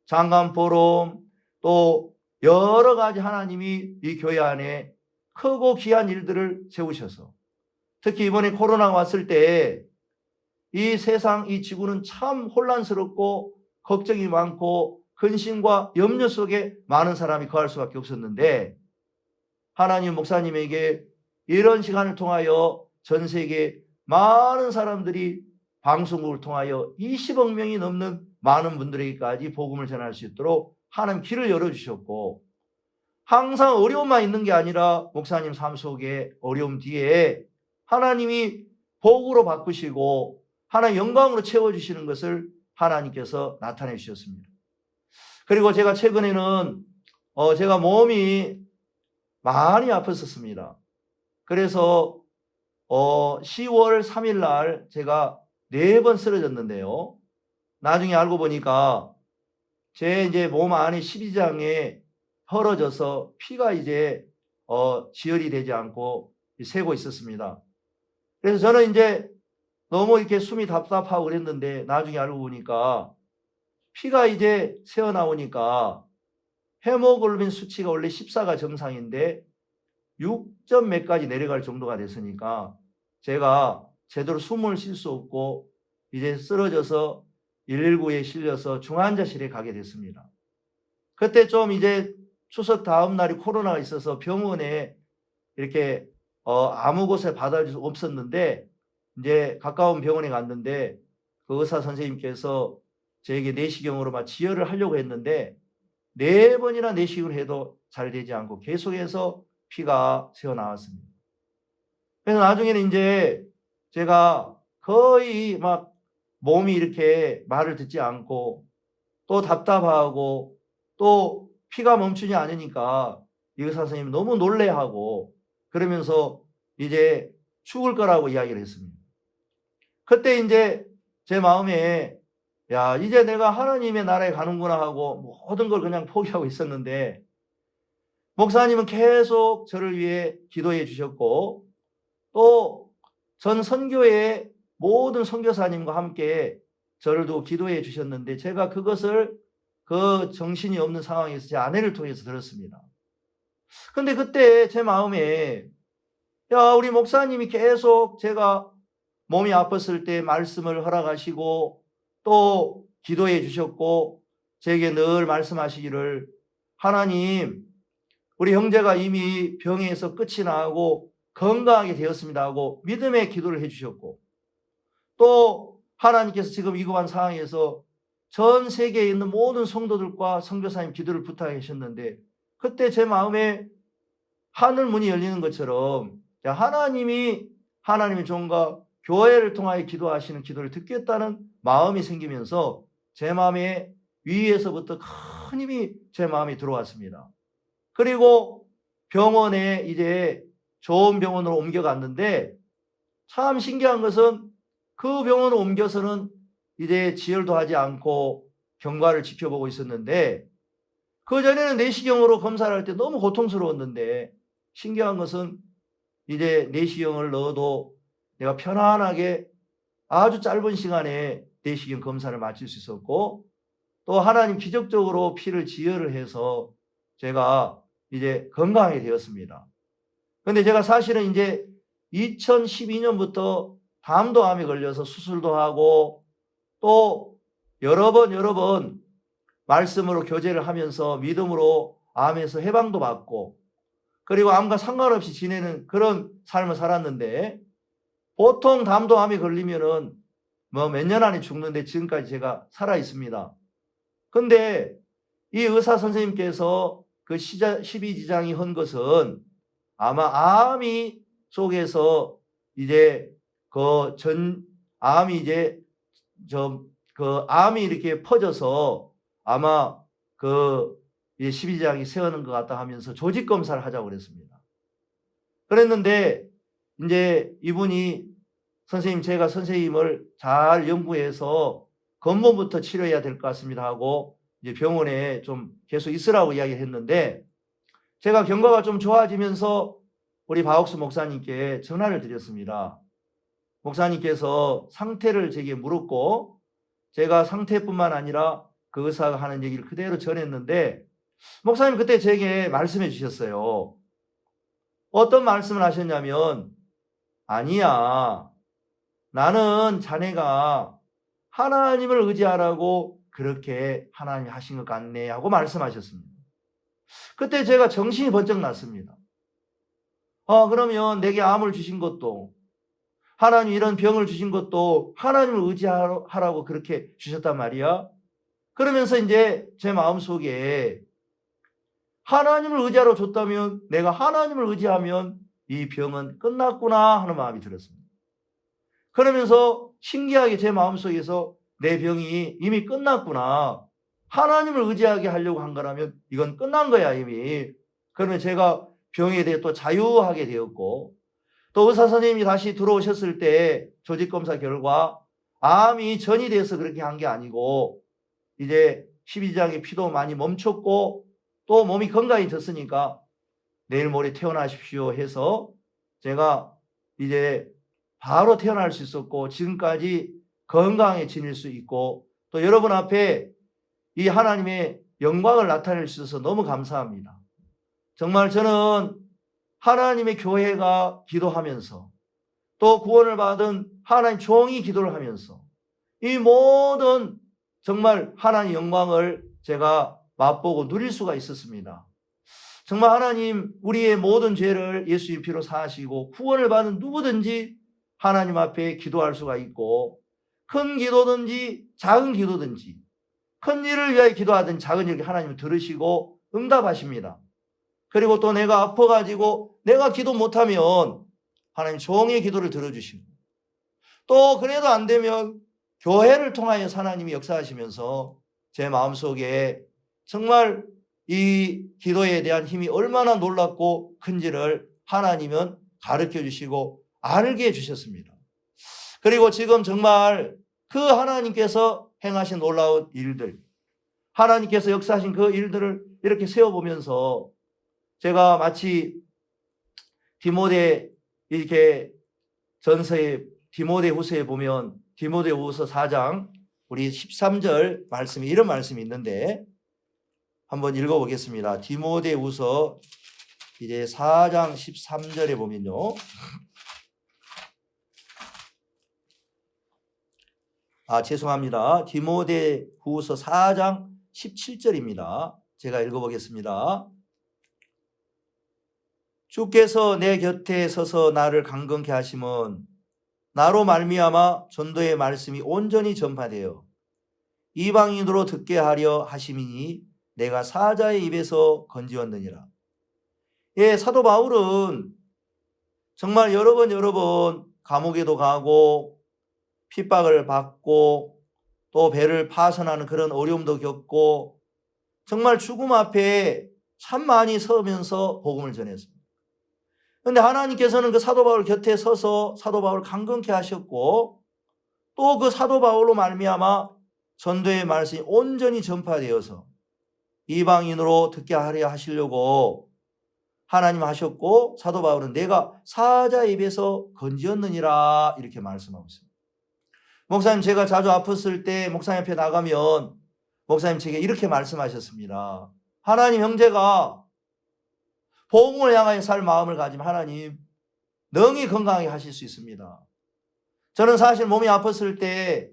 장관포럼 또 여러 가지 하나님이 이 교회 안에 크고 귀한 일들을 세우셔서 특히 이번에 코로나가 왔을 때 이 세상, 이 지구는 참 혼란스럽고 걱정이 많고 근심과 염려 속에 많은 사람이 거할 수밖에 없었는데 하나님 목사님에게 이런 시간을 통하여 전 세계 많은 사람들이 방송국을 통하여 20억 명이 넘는 많은 분들에게까지 복음을 전할 수 있도록 하나님 길을 열어주셨고 항상 어려움만 있는 게 아니라 목사님 삶 속에 어려움 뒤에 하나님이 복으로 바꾸시고 하나님 영광으로 채워주시는 것을 하나님께서 나타내 주셨습니다. 그리고 제가 최근에는 제가 몸이 많이 아팠었습니다. 그래서 10월 3일 날 제가 4번 쓰러졌는데요. 나중에 알고 보니까 제 이제 몸 안에 십이장에 헐어져서 피가 이제 지혈이 되지 않고 새고 있었습니다. 그래서 저는 이제 너무 이렇게 숨이 답답하고 그랬는데 나중에 알고 보니까 피가 이제 새어 나오니까 헤모글로빈 수치가 원래 14가 정상인데 6점 몇까지 내려갈 정도가 됐으니까 제가 제대로 숨을 쉴 수 없고 이제 쓰러져서 119에 실려서 중환자실에 가게 됐습니다. 그때 좀 이제 추석 다음 날이 코로나가 있어서 병원에 이렇게 아무 곳에 받아줄 수 없었는데 이제 가까운 병원에 갔는데 그 의사 선생님께서 저에게 내시경으로 막 지혈을 하려고 했는데 4번이나 내시경을 해도 잘 되지 않고 계속해서 피가 새어 나왔습니다. 그래서 나중에는 이제 제가 거의 막 몸이 이렇게 말을 듣지 않고 또 답답하고 또 피가 멈추지 않으니까 이 의사 선생님이 너무 놀래하고 그러면서 이제 죽을 거라고 이야기를 했습니다. 그때 이제 제 마음에 야, 이제 내가 하나님의 나라에 가는구나 하고 모든 걸 그냥 포기하고 있었는데 목사님은 계속 저를 위해 기도해 주셨고 또 전 선교의 모든 선교사님과 함께 저를 두고 기도해 주셨는데 제가 그것을 그 정신이 없는 상황에서 제 아내를 통해서 들었습니다. 근데 그때 제 마음에 야, 우리 목사님이 계속 제가 몸이 아팠을 때 말씀을 허락하시고 또 기도해 주셨고 제게 늘 말씀하시기를 하나님 우리 형제가 이미 병에서 끝이 나고 건강하게 되었습니다 하고 믿음의 기도를 해주셨고 또 하나님께서 지금 위급한 상황에서 전 세계에 있는 모든 성도들과 선교사님 기도를 부탁하셨는데 그때 제 마음에 하늘 문이 열리는 것처럼 하나님이 하나님의 종과 교회를 통하여 기도하시는 기도를 듣겠다는 마음이 생기면서 제 마음에 위에서부터 큰 힘이 제 마음에 들어왔습니다. 그리고 병원에 이제 좋은 병원으로 옮겨갔는데 참 신기한 것은 그 병원을 옮겨서는 이제 지혈도 하지 않고 경과를 지켜보고 있었는데 그전에는 내시경으로 검사를 할 때 너무 고통스러웠는데 신기한 것은 이제 내시경을 넣어도 내가 편안하게 아주 짧은 시간에 내시경 검사를 마칠 수 있었고 또 하나님 기적적으로 피를 지혈을 해서 제가 이제 건강하게 되었습니다. 그런데 제가 사실은 이제 2012년부터 담도암에 걸려서 수술도 하고 또 여러 번 말씀으로 교제를 하면서 믿음으로 암에서 해방도 받고 그리고 암과 상관없이 지내는 그런 삶을 살았는데 보통 담도암에 걸리면은 뭐 몇 년 안에 죽는데 지금까지 제가 살아 있습니다. 근데 이 의사 선생님께서 그 12지장이 한 것은 아마 암이 속에서 이제 암이 이제 암이 이렇게 퍼져서 아마 그 12지장이 세우는 것 같다 하면서 조직 검사를 하자고 그랬습니다. 그랬는데 이제 이분이 선생님 제가 선생님을 잘 연구해서 근본부터 치료해야 될 것 같습니다 하고 이제 병원에 좀 계속 있으라고 이야기했는데 제가 경과가 좀 좋아지면서 우리 박옥수 목사님께 전화를 드렸습니다. 목사님께서 상태를 제게 물었고 제가 상태뿐만 아니라 그 의사가 하는 얘기를 그대로 전했는데 목사님 그때 제게 말씀해 주셨어요. 어떤 말씀을 하셨냐면 아니야 나는 자네가 하나님을 의지하라고 그렇게 하나님이 하신 것 같네 하고 말씀하셨습니다. 그때 제가 정신이 번쩍 났습니다. 그러면 내게 암을 주신 것도 하나님 이런 병을 주신 것도 하나님을 의지하라고 그렇게 주셨단 말이야. 그러면서 이제 제 마음속에 하나님을 의지하러 줬다면 내가 하나님을 의지하면 이 병은 끝났구나 하는 마음이 들었습니다. 그러면서 신기하게 제 마음속에서 내 병이 이미 끝났구나. 하나님을 의지하게 하려고 한 거라면 이건 끝난 거야 이미. 그러면 제가 병에 대해 또 자유하게 되었고 또 의사 선생님이 다시 들어오셨을 때 조직검사 결과 암이 전이 돼서 그렇게 한 게 아니고 이제 12지장의 피도 많이 멈췄고 또 몸이 건강해졌으니까 내일 모레 퇴원하십시오 해서 제가 이제 바로 태어날 수 있었고 지금까지 건강에 지낼 수 있고 또 여러분 앞에 이 하나님의 영광을 나타낼 수 있어서 너무 감사합니다. 정말 저는 하나님의 교회가 기도하면서 또 구원을 받은 하나님 종이 기도를 하면서 이 모든 정말 하나님의 영광을 제가 맛보고 누릴 수가 있었습니다. 정말 하나님 우리의 모든 죄를 예수의 피로 사하시고 구원을 받은 누구든지 하나님 앞에 기도할 수가 있고 큰 기도든지 작은 기도든지 큰 일을 위하여 기도하든 작은 일 하나님을 들으시고 응답하십니다. 그리고 또 내가 아파가지고 내가 기도 못하면 하나님 종의 기도를 들어주시고 또 그래도 안 되면 교회를 통하여 하나님이 역사하시면서 제 마음속에 정말 이 기도에 대한 힘이 얼마나 놀랍고 큰지를 하나님은 가르쳐 주시고 알게 해주셨습니다. 그리고 지금 정말 그 하나님께서 행하신 놀라운 일들, 하나님께서 역사하신 그 일들을 이렇게 세워보면서 제가 마치 디모데 이렇게 전서에 디모데후서에 보면 디모데후서 4장 우리 13절 말씀이 이런 말씀이 있는데 한번 읽어보겠습니다. 디모데후서 이제 4장 13절에 보면요. 죄송합니다. 디모데후서 4장 17절입니다. 제가 읽어보겠습니다. 주께서 내 곁에 서서 나를 강건케 하심은 나로 말미암아 전도의 말씀이 온전히 전파되어 이방인으로 듣게 하려 하심이니 내가 사자의 입에서 건지었느니라. 예, 사도 바울은 정말 여러 번 감옥에도 가고 핍박을 받고 또 배를 파선하는 그런 어려움도 겪고 정말 죽음 앞에 참 많이 서면서 복음을 전했습니다. 그런데 하나님께서는 그 사도 바울 곁에 서서 사도 바울을 강건케 하셨고 또 그 사도 바울로 말미암아 전도의 말씀이 온전히 전파되어서 이방인으로 듣게 하려 하시려고 하나님 하셨고 사도 바울은 내가 사자의 입에서 건지었느니라 이렇게 말씀하고 있습니다. 목사님 제가 자주 아팠을 때 목사님 앞에 나가면 목사님 제게 이렇게 말씀하셨습니다. 하나님 형제가 복음을 향하여 살 마음을 가지면 하나님 능히 건강하게 하실 수 있습니다. 저는 사실 몸이 아팠을 때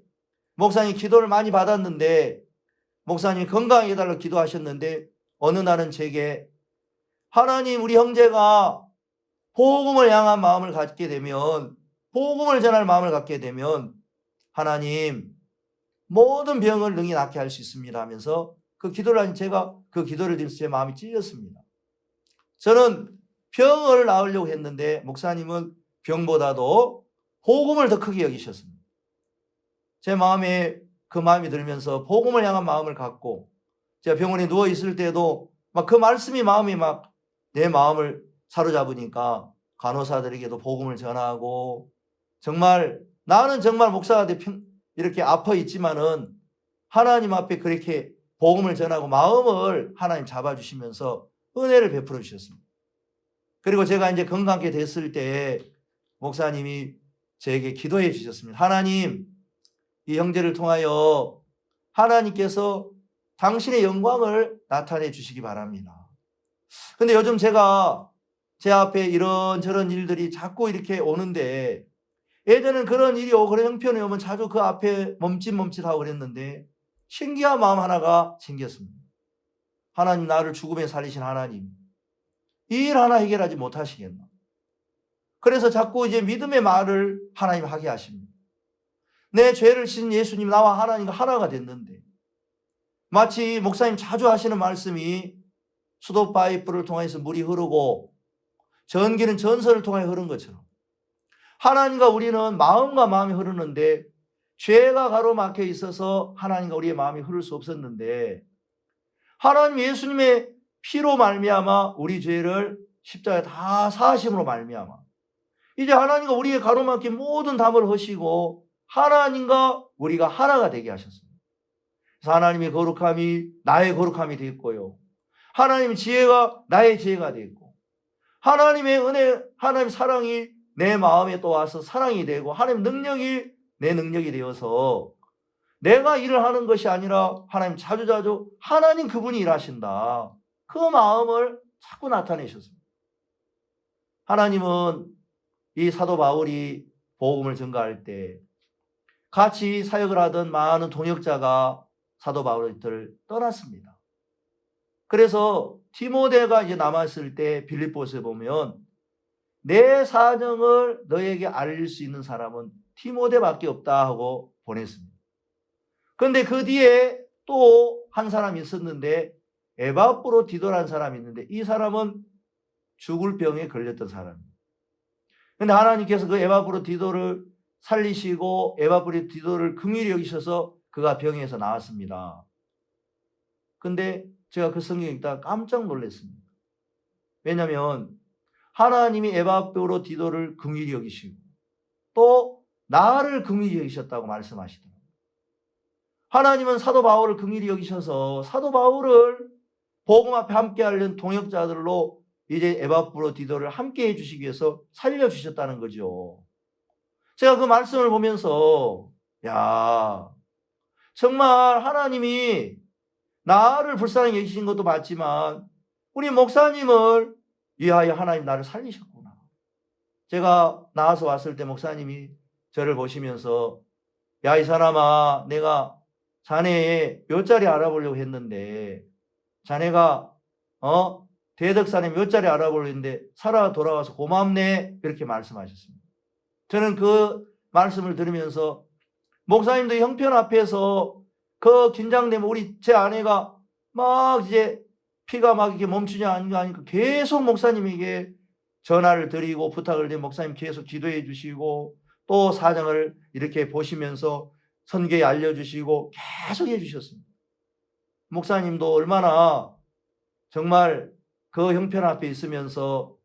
목사님 기도를 많이 받았는데 목사님 건강하게 해달라고 기도하셨는데 어느 날은 제게 하나님 우리 형제가 복음을 향한 마음을 갖게 되면 복음을 전할 마음을 갖게 되면 하나님 모든 병을 능히 낫게 할 수 있습니다 하면서 그 기도를 하니 제가 그 기도를 드려서 제 마음이 찔렸습니다. 저는 병을 나으려고 했는데 목사님은 병보다도 복음을 더 크게 여기셨습니다. 제 마음에 그 마음이 들면서 복음을 향한 마음을 갖고 제가 병원에 누워 있을 때도 막 그 말씀이 마음이 막 내 마음을 사로잡으니까 간호사들에게도 복음을 전하고 정말 나는 정말 목사가 이렇게 아파 있지만은 하나님 앞에 그렇게 복음을 전하고 마음을 하나님 잡아주시면서 은혜를 베풀어 주셨습니다. 그리고 제가 이제 건강하게 됐을 때 목사님이 저에게 기도해 주셨습니다. 하나님, 이 형제를 통하여 하나님께서 당신의 영광을 나타내 주시기 바랍니다. 근데 요즘 제가 제 앞에 이런저런 일들이 자꾸 이렇게 오는데 예전엔 그런 일이 오고 그런 형편이 오면 자주 그 앞에 멈칫멈칫하고 그랬는데 신기한 마음 하나가 생겼습니다. 하나님 나를 죽음에 살리신 하나님 이 일 하나 해결하지 못하시겠나. 그래서 자꾸 이제 믿음의 말을 하나님 하게 하십니다. 내 죄를 진 예수님 나와 하나님과 하나가 됐는데 마치 목사님 자주 하시는 말씀이 수도 파이프를 통해서 물이 흐르고 전기는 전선을 통해 흐른 것처럼 하나님과 우리는 마음과 마음이 흐르는데 죄가 가로막혀 있어서 하나님과 우리의 마음이 흐를 수 없었는데 하나님 예수님의 피로 말미암아 우리 죄를 십자가에 다 사하심으로 말미암아 이제 하나님과 우리의 가로막힌 모든 담을 허시고 하나님과 우리가 하나가 되게 하셨습니다. 그래서 하나님의 거룩함이 나의 거룩함이 되었고요. 하나님의 지혜가 나의 지혜가 되었고 하나님의 은혜, 하나님의 사랑이 내 마음에 또 와서 사랑이 되고 하나님 능력이 내 능력이 되어서 내가 일을 하는 것이 아니라 하나님 자주자주 하나님 그분이 일하신다. 그 마음을 자꾸 나타내셨습니다. 하나님은 이 사도 바울이 복음을 전가할 때 같이 사역을 하던 많은 동역자가 사도 바울을 떠났습니다. 그래서 디모데가 이제 남았을 때 빌립보서에 보면 내 사정을 너에게 알릴 수 있는 사람은 디모데밖에 없다 하고 보냈습니다. 그런데 그 뒤에 또 한 사람이 있었는데 에바프로디도라는 사람이 있는데 이 사람은 죽을 병에 걸렸던 사람입니다. 그런데 하나님께서 그 에바프로디도를 살리시고 에바프로디도를 긍휼히 여기셔서 그가 병에서 나왔습니다. 그런데 제가 그 성경 읽다가 깜짝 놀랐습니다. 왜냐하면 하나님이 에바프로디도를 긍휼히 여기시고 또 나를 긍휼히 여기셨다고 말씀하시더라고요. 하나님은 사도 바울을 긍휼히 여기셔서 사도 바울을 복음 앞에 함께 하려는 동역자들로 이제 에바프로디도를 함께 해주시기 위해서 살려주셨다는 거죠. 제가 그 말씀을 보면서 야, 정말 하나님이 나를 불쌍히 여기신 것도 맞지만 우리 목사님을 위하여 하나님 나를 살리셨구나. 제가 나와서 왔을 때 목사님이 저를 보시면서 야, 이 사람아, 내가 자네의 몇 자리 알아보려고 했는데 자네가 대덕산에 몇 자리 알아보려고 했는데 살아 돌아와서 고맙네, 이렇게 말씀하셨습니다. 저는 그 말씀을 들으면서 목사님도 형편 앞에서 그 긴장되면 제 아내가 막 이제 피가 막 이렇게 멈추냐 아니까 계속 목사님에게 전화를 드리고 부탁을 드리고 목사님 계속 기도해 주시고 또 사정을 이렇게 보시면서 선교에 알려주시고 계속 해주셨습니다. 목사님도 얼마나 정말 그 형편 앞에 있으면서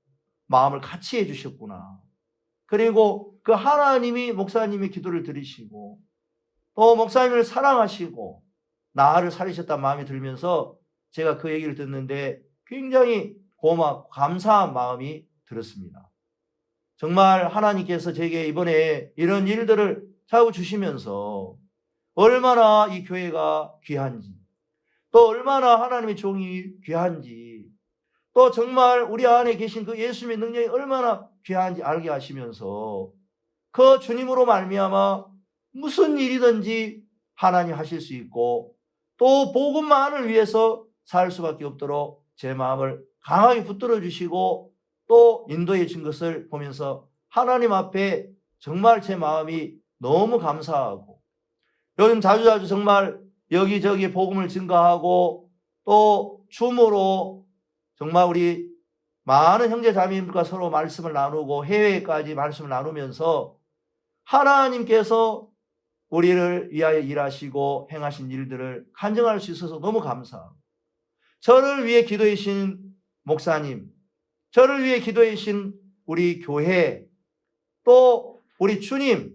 마음을 같이 해주셨구나. 그리고 그 하나님이 목사님의 기도를 들으시고 또 목사님을 사랑하시고 나를 살리셨다는 마음이 들면서 제가 그 얘기를 듣는데 굉장히 고맙고 감사한 마음이 들었습니다. 정말 하나님께서 제게 이번에 이런 일들을 자꾸 주시면서 얼마나 이 교회가 귀한지, 또 얼마나 하나님의 종이 귀한지, 또 정말 우리 안에 계신 그 예수님의 능력이 얼마나 귀한지 알게 하시면서 그 주님으로 말미암아 무슨 일이든지 하나님 하실 수 있고 또 복음만을 위해서 살 수밖에 없도록 제 마음을 강하게 붙들어 주시고 또 인도해 준 것을 보면서 하나님 앞에 정말 제 마음이 너무 감사하고 요즘 자주자주 정말 여기저기 복음을 증거하고 또 줌으로 정말 우리 많은 형제 자매님들과 서로 말씀을 나누고 해외까지 말씀을 나누면서 하나님께서 우리를 위하여 일하시고 행하신 일들을 간증할 수 있어서 너무 감사하고 저를 위해 기도해 주신 목사님, 저를 위해 기도해 주신 우리 교회, 또 우리 주님,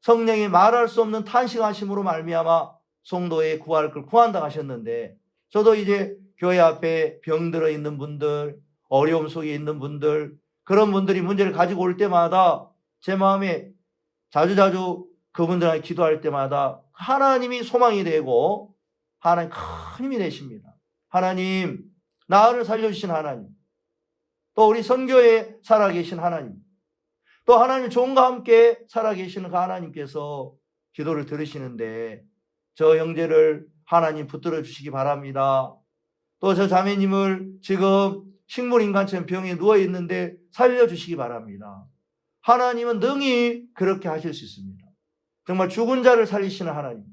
성령이 말할 수 없는 탄식하심으로 말미암아 성도의 구할 걸 구한다 하셨는데 저도 이제 교회 앞에 병들어 있는 분들, 어려움 속에 있는 분들, 그런 분들이 문제를 가지고 올 때마다 제 마음에 자주자주 그분들한테 기도할 때마다 하나님이 소망이 되고 하나님 큰 힘이 되십니다. 하나님, 나를 살려주신 하나님, 또 우리 선교에 살아계신 하나님, 또 하나님 종과 함께 살아계시는 그 하나님께서 기도를 들으시는데 저 형제를 하나님 붙들어 주시기 바랍니다. 또 저 자매님을 지금 식물인간처럼 병에 누워있는데 살려주시기 바랍니다. 하나님은 능히 그렇게 하실 수 있습니다. 정말 죽은 자를 살리시는 하나님,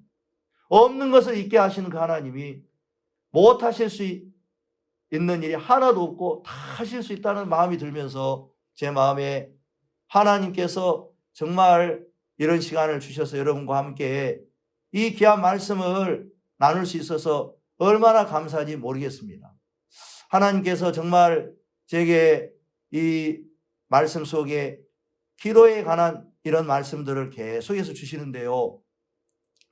없는 것을 있게 하시는 그 하나님이 못하실 수 있는 일이 하나도 없고 다 하실 수 있다는 마음이 들면서 제 마음에 하나님께서 정말 이런 시간을 주셔서 여러분과 함께 이 귀한 말씀을 나눌 수 있어서 얼마나 감사한지 모르겠습니다. 하나님께서 정말 제게 이 말씀 속에 기도에 관한 이런 말씀들을 계속해서 주시는데요.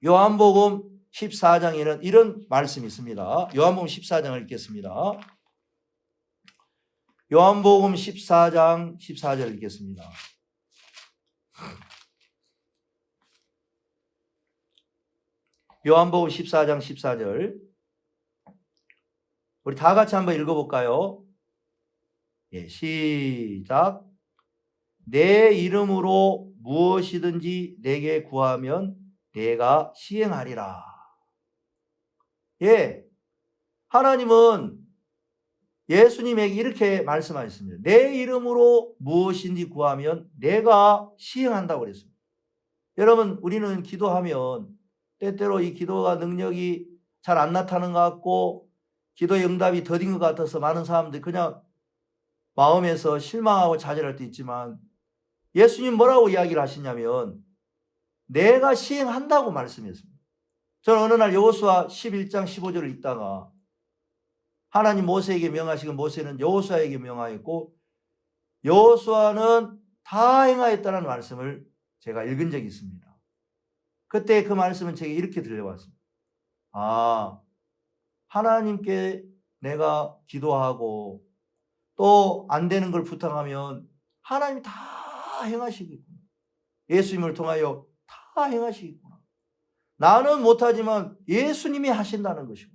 요한복음 14장에는 이런 말씀이 있습니다. 요한복음 14장을 읽겠습니다. 요한복음 14장 14절 읽겠습니다. 요한복음 14장 14절 우리 다 같이 한번 읽어볼까요? 예, 시작. 내 이름으로 무엇이든지 내게 구하면 내가 시행하리라. 예, 하나님은 예수님에게 이렇게 말씀하셨습니다. 내 이름으로 무엇인지 구하면 내가 시행한다고 그랬습니다. 여러분, 우리는 기도하면 때때로 이 기도가 능력이 잘 안 나타나는 것 같고 기도의 응답이 더딘 것 같아서 많은 사람들이 그냥 마음에서 실망하고 좌절할 때 있지만 예수님 뭐라고 이야기를 하시냐면 내가 시행한다고 말씀했습니다. 저는 어느 날 여호수아 11장 15절을 읽다가 하나님 모세에게 명하시고 모세는 여호수아에게 명하였고 여호수아는 다 행하였다는 말씀을 제가 읽은 적이 있습니다. 그때 그 말씀은 제게 이렇게 들려왔습니다. 아, 하나님께 내가 기도하고 또 안 되는 걸 부탁하면 하나님이 다 행하시겠구나. 예수님을 통하여 다 행하시겠구나. 나는 못하지만 예수님이 하신다는 것이고,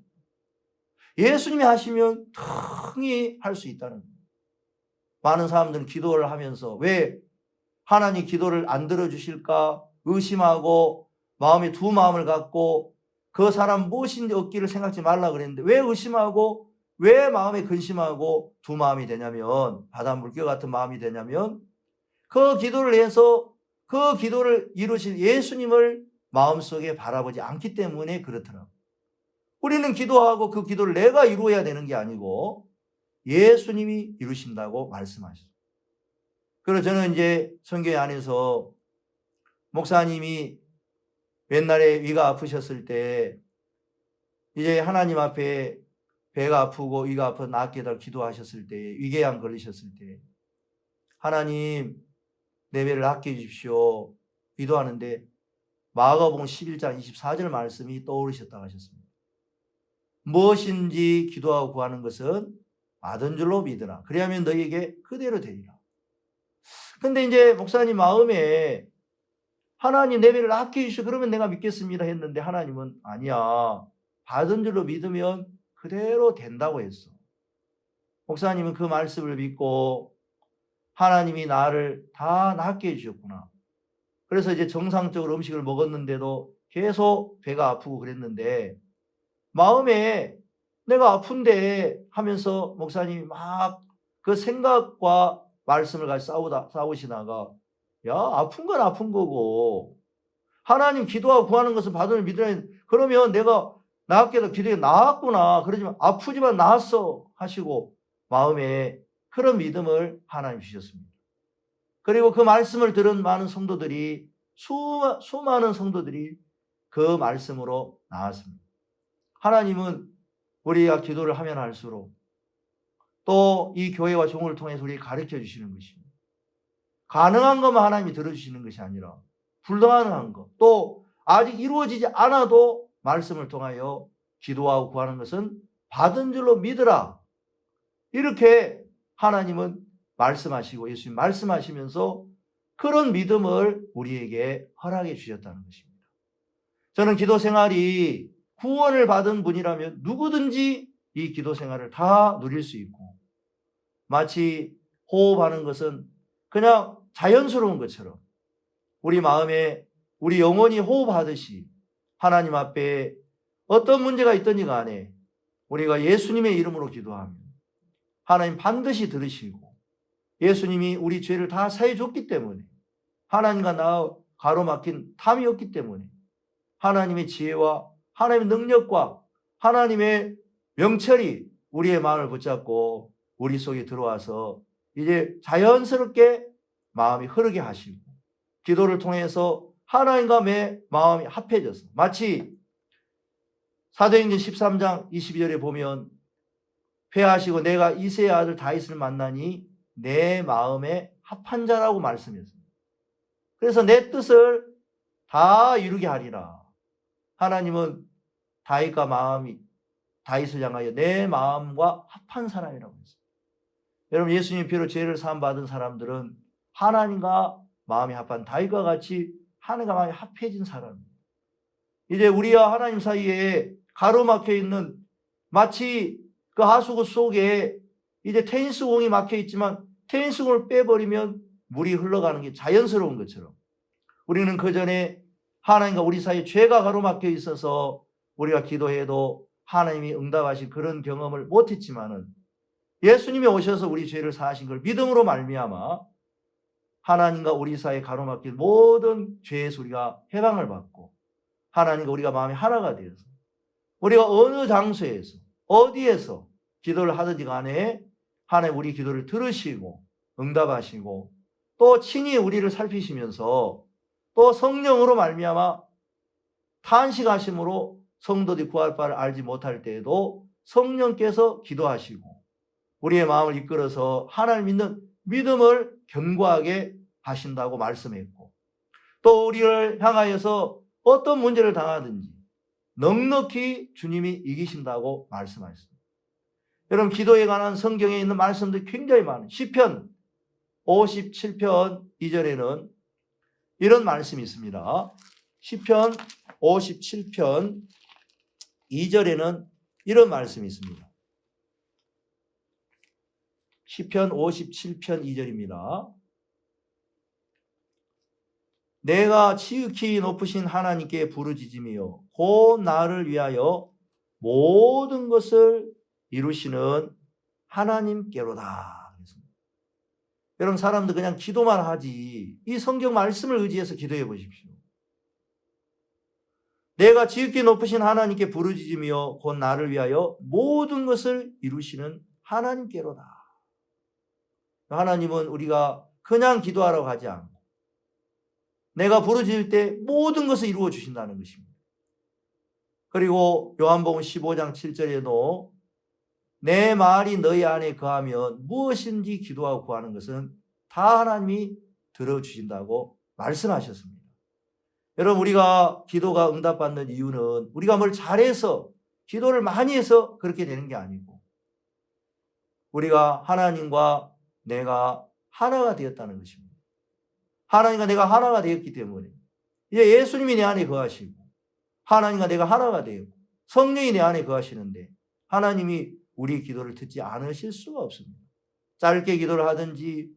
예수님이 하시면 능히 할 수 있다는 거예요. 많은 사람들은 기도를 하면서 왜 하나님 기도를 안 들어주실까 의심하고 마음에 두 마음을 갖고 그 사람 무엇인지 얻기를 생각지 말라 그랬는데, 왜 의심하고 왜 마음에 근심하고 두 마음이 되냐면, 바다 물결 같은 마음이 되냐면, 그 기도를 해서 그 기도를 이루실 예수님을 마음속에 바라보지 않기 때문에 그렇더라고요. 우리는 기도하고 그 기도를 내가 이루어야 되는 게 아니고 예수님이 이루신다고 말씀하셨어요. 그래서 저는 이제 선교회 안에서 목사님이 옛날에 위가 아프셨을 때 이제 하나님 앞에 배가 아프고 위가 아파 낫게 해달라고 기도하셨을 때, 위궤양 걸리셨을 때 하나님 내 배를 낫게 해주십시오 기도하는데 마가복음 11장 24절 말씀이 떠오르셨다고 하셨습니다. 무엇인지 기도하고 구하는 것은 받은 줄로 믿으라. 그리하면 너희에게 그대로 되리라. 근데 이제 목사님 마음에 하나님 내 배를 낫게 해주시오 그러면 내가 믿겠습니다 했는데, 하나님은 아니야, 받은 줄로 믿으면 그대로 된다고 했어. 목사님은 그 말씀을 믿고 하나님이 나를 다 낫게 해주셨구나. 그래서 이제 정상적으로 음식을 먹었는데도 계속 배가 아프고 그랬는데, 마음에 내가 아픈데 하면서 목사님이 막 그 생각과 말씀을 가지고 싸우시다가, 야, 아픈 건 아픈 거고 하나님 기도하고 구하는 것은 받으면 믿으라. 그러면 내가 나았게도 기도에 나았구나. 그러지만 아프지만 나았어 하시고 마음에 그런 믿음을 하나님 주셨습니다. 그리고 그 말씀을 들은 많은 성도들이, 수많은 성도들이 그 말씀으로 나왔습니다. 하나님은 우리가 기도를 하면 할수록 또 이 교회와 종을 통해서 우리에게 가르쳐 주시는 것입니다. 가능한 것만 하나님이 들어주시는 것이 아니라 불가능한 것, 또 아직 이루어지지 않아도 말씀을 통하여 기도하고 구하는 것은 받은 줄로 믿으라. 이렇게 하나님은 말씀하시고 예수님 말씀하시면서 그런 믿음을 우리에게 허락해 주셨다는 것입니다. 저는 기도 생활이 구원을 받은 분이라면 누구든지 이 기도 생활을 다 누릴 수 있고, 마치 호흡하는 것은 그냥 자연스러운 것처럼 우리 마음에 우리 영혼이 호흡하듯이 하나님 앞에 어떤 문제가 있든지 간에 우리가 예수님의 이름으로 기도하면 하나님 반드시 들으시고, 예수님이 우리 죄를 다 사해 줬기 때문에, 하나님과 나 가로막힌 탐이 없기 때문에 하나님의 지혜와 하나님의 능력과 하나님의 명철이 우리의 마음을 붙잡고 우리 속에 들어와서 이제 자연스럽게 마음이 흐르게 하시고, 기도를 통해서 하나님과 내 마음이 합해져서 마치 사도행전 13장 22절에 보면 회하시고 내가 이새의 아들 다윗을 만나니 내 마음에 합한 자라고 말씀했습니다. 그래서 내 뜻을 다 이루게 하리라. 하나님은 다윗을 향하여 내 마음과 합한 사람이라고 했습니다. 여러분, 예수님 피로 죄를 사함 받은 사람들은 하나님과 마음이 합한 다윗과 같이 하나님과 마음이 합해진 사람입니다. 이제 우리와 하나님 사이에 가로막혀 있는, 마치 그 하수구 속에 이제 테니스공이 막혀 있지만 테니스공을 빼버리면 물이 흘러가는 게 자연스러운 것처럼, 우리는 그 전에 하나님과 우리 사이에 죄가 가로막혀 있어서 우리가 기도해도 하나님이 응답하신 그런 경험을 못했지만은, 예수님이 오셔서 우리 죄를 사하신 걸 믿음으로 말미암아 하나님과 우리 사이에 가로막힌 모든 죄에서 우리가 해방을 받고 하나님과 우리가 마음이 하나가 되어서 우리가 어느 장소에서 어디에서 기도를 하든지 간에 하나님 우리 기도를 들으시고 응답하시고 또 친히 우리를 살피시면서 또 성령으로 말미암아 탄식하심으로 성도들이 구할 바를 알지 못할 때에도 성령께서 기도하시고 우리의 마음을 이끌어서 하나님 믿는 믿음을 견고하게 하신다고 말씀했고, 또 우리를 향하여서 어떤 문제를 당하든지 넉넉히 주님이 이기신다고 말씀하셨습니다. 여러분, 기도에 관한 성경에 있는 말씀들이 굉장히 많아요. 시편 57편 2절에는 이런 말씀이 있습니다. 시편 57편 2절에는 이런 말씀이 있습니다. 시편 57편 2절입니다. 내가 지극히 높으신 하나님께 부르짖으며 곧 나를 위하여 모든 것을 이루시는 하나님께로다. 여러분, 사람들 그냥 기도만 하지 이 성경 말씀을 의지해서 기도해 보십시오. 내가 지극히 높으신 하나님께 부르짖으며 곧 나를 위하여 모든 것을 이루시는 하나님께로다. 하나님은 우리가 그냥 기도하러 가지 않고 내가 부르짖을 때 모든 것을 이루어 주신다는 것입니다. 그리고 요한복음 15장 7절에도 내 말이 너희 안에 거하면 무엇인지 기도하고 구하는 것은 다 하나님이 들어주신다고 말씀하셨습니다. 여러분, 우리가 기도가 응답받는 이유는 우리가 뭘 잘해서 기도를 많이 해서 그렇게 되는 게 아니고 우리가 하나님과 내가 하나가 되었다는 것입니다. 하나님과 내가 하나가 되었기 때문에 이제 예수님이 내 안에 거하시고 하나님과 내가 하나가 되었고 성령이 내 안에 거하시는데 하나님이 우리 기도를 듣지 않으실 수가 없습니다. 짧게 기도를 하든지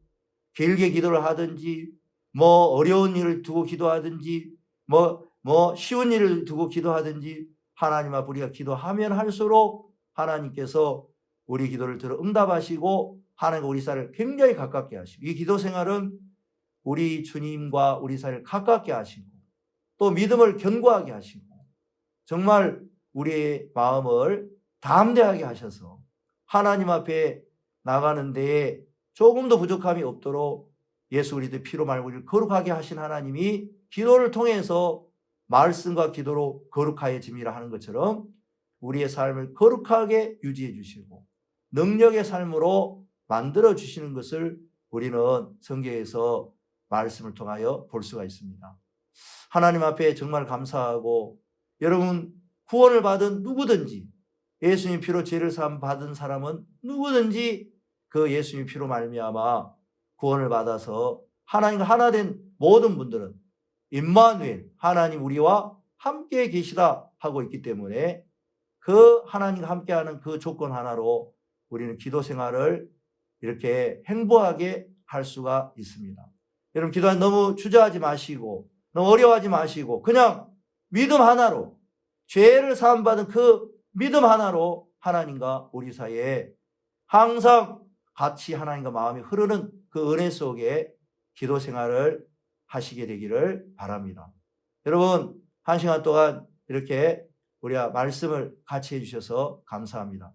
길게 기도를 하든지 뭐 어려운 일을 두고 기도하든지 뭐 쉬운 일을 두고 기도하든지 하나님 앞에 우리가 기도하면 할수록 하나님께서 우리 기도를 들어 응답하시고 하나님과 우리 사이를 굉장히 가깝게 하시고 이 기도 생활은 우리 주님과 우리 사이를 가깝게 하시고 또 믿음을 견고하게 하시고 정말 우리의 마음을 담대하게 하셔서 하나님 앞에 나가는 데에 조금도 부족함이 없도록 예수 그리스도의 피로 말고 우리를 거룩하게 하신 하나님이 기도를 통해서 말씀과 기도로 거룩하여짐이라 하는 것처럼 우리의 삶을 거룩하게 유지해 주시고 능력의 삶으로 만들어 주시는 것을 우리는 성경에서 말씀을 통하여 볼 수가 있습니다. 하나님 앞에 정말 감사하고 여러분 구원을 받은 누구든지 예수님 피로 죄를 사함 받은 사람은 누구든지 그 예수님 피로 말미암아 구원을 받아서 하나님과 하나 된 모든 분들은 임마누엘 하나님 우리와 함께 계시다 하고 있기 때문에 그 하나님과 함께하는 그 조건 하나로 우리는 기도 생활을 이렇게 행복하게 할 수가 있습니다. 여러분 기도할 때 너무 주저하지 마시고 너무 어려워하지 마시고 그냥 믿음 하나로 죄를 사함받은 그 믿음 하나로 하나님과 우리 사이에 항상 같이 하나님과 마음이 흐르는 그 은혜 속에 기도 생활을 하시게 되기를 바랍니다. 여러분 한 시간 동안 이렇게 우리가 말씀을 같이 해주셔서 감사합니다.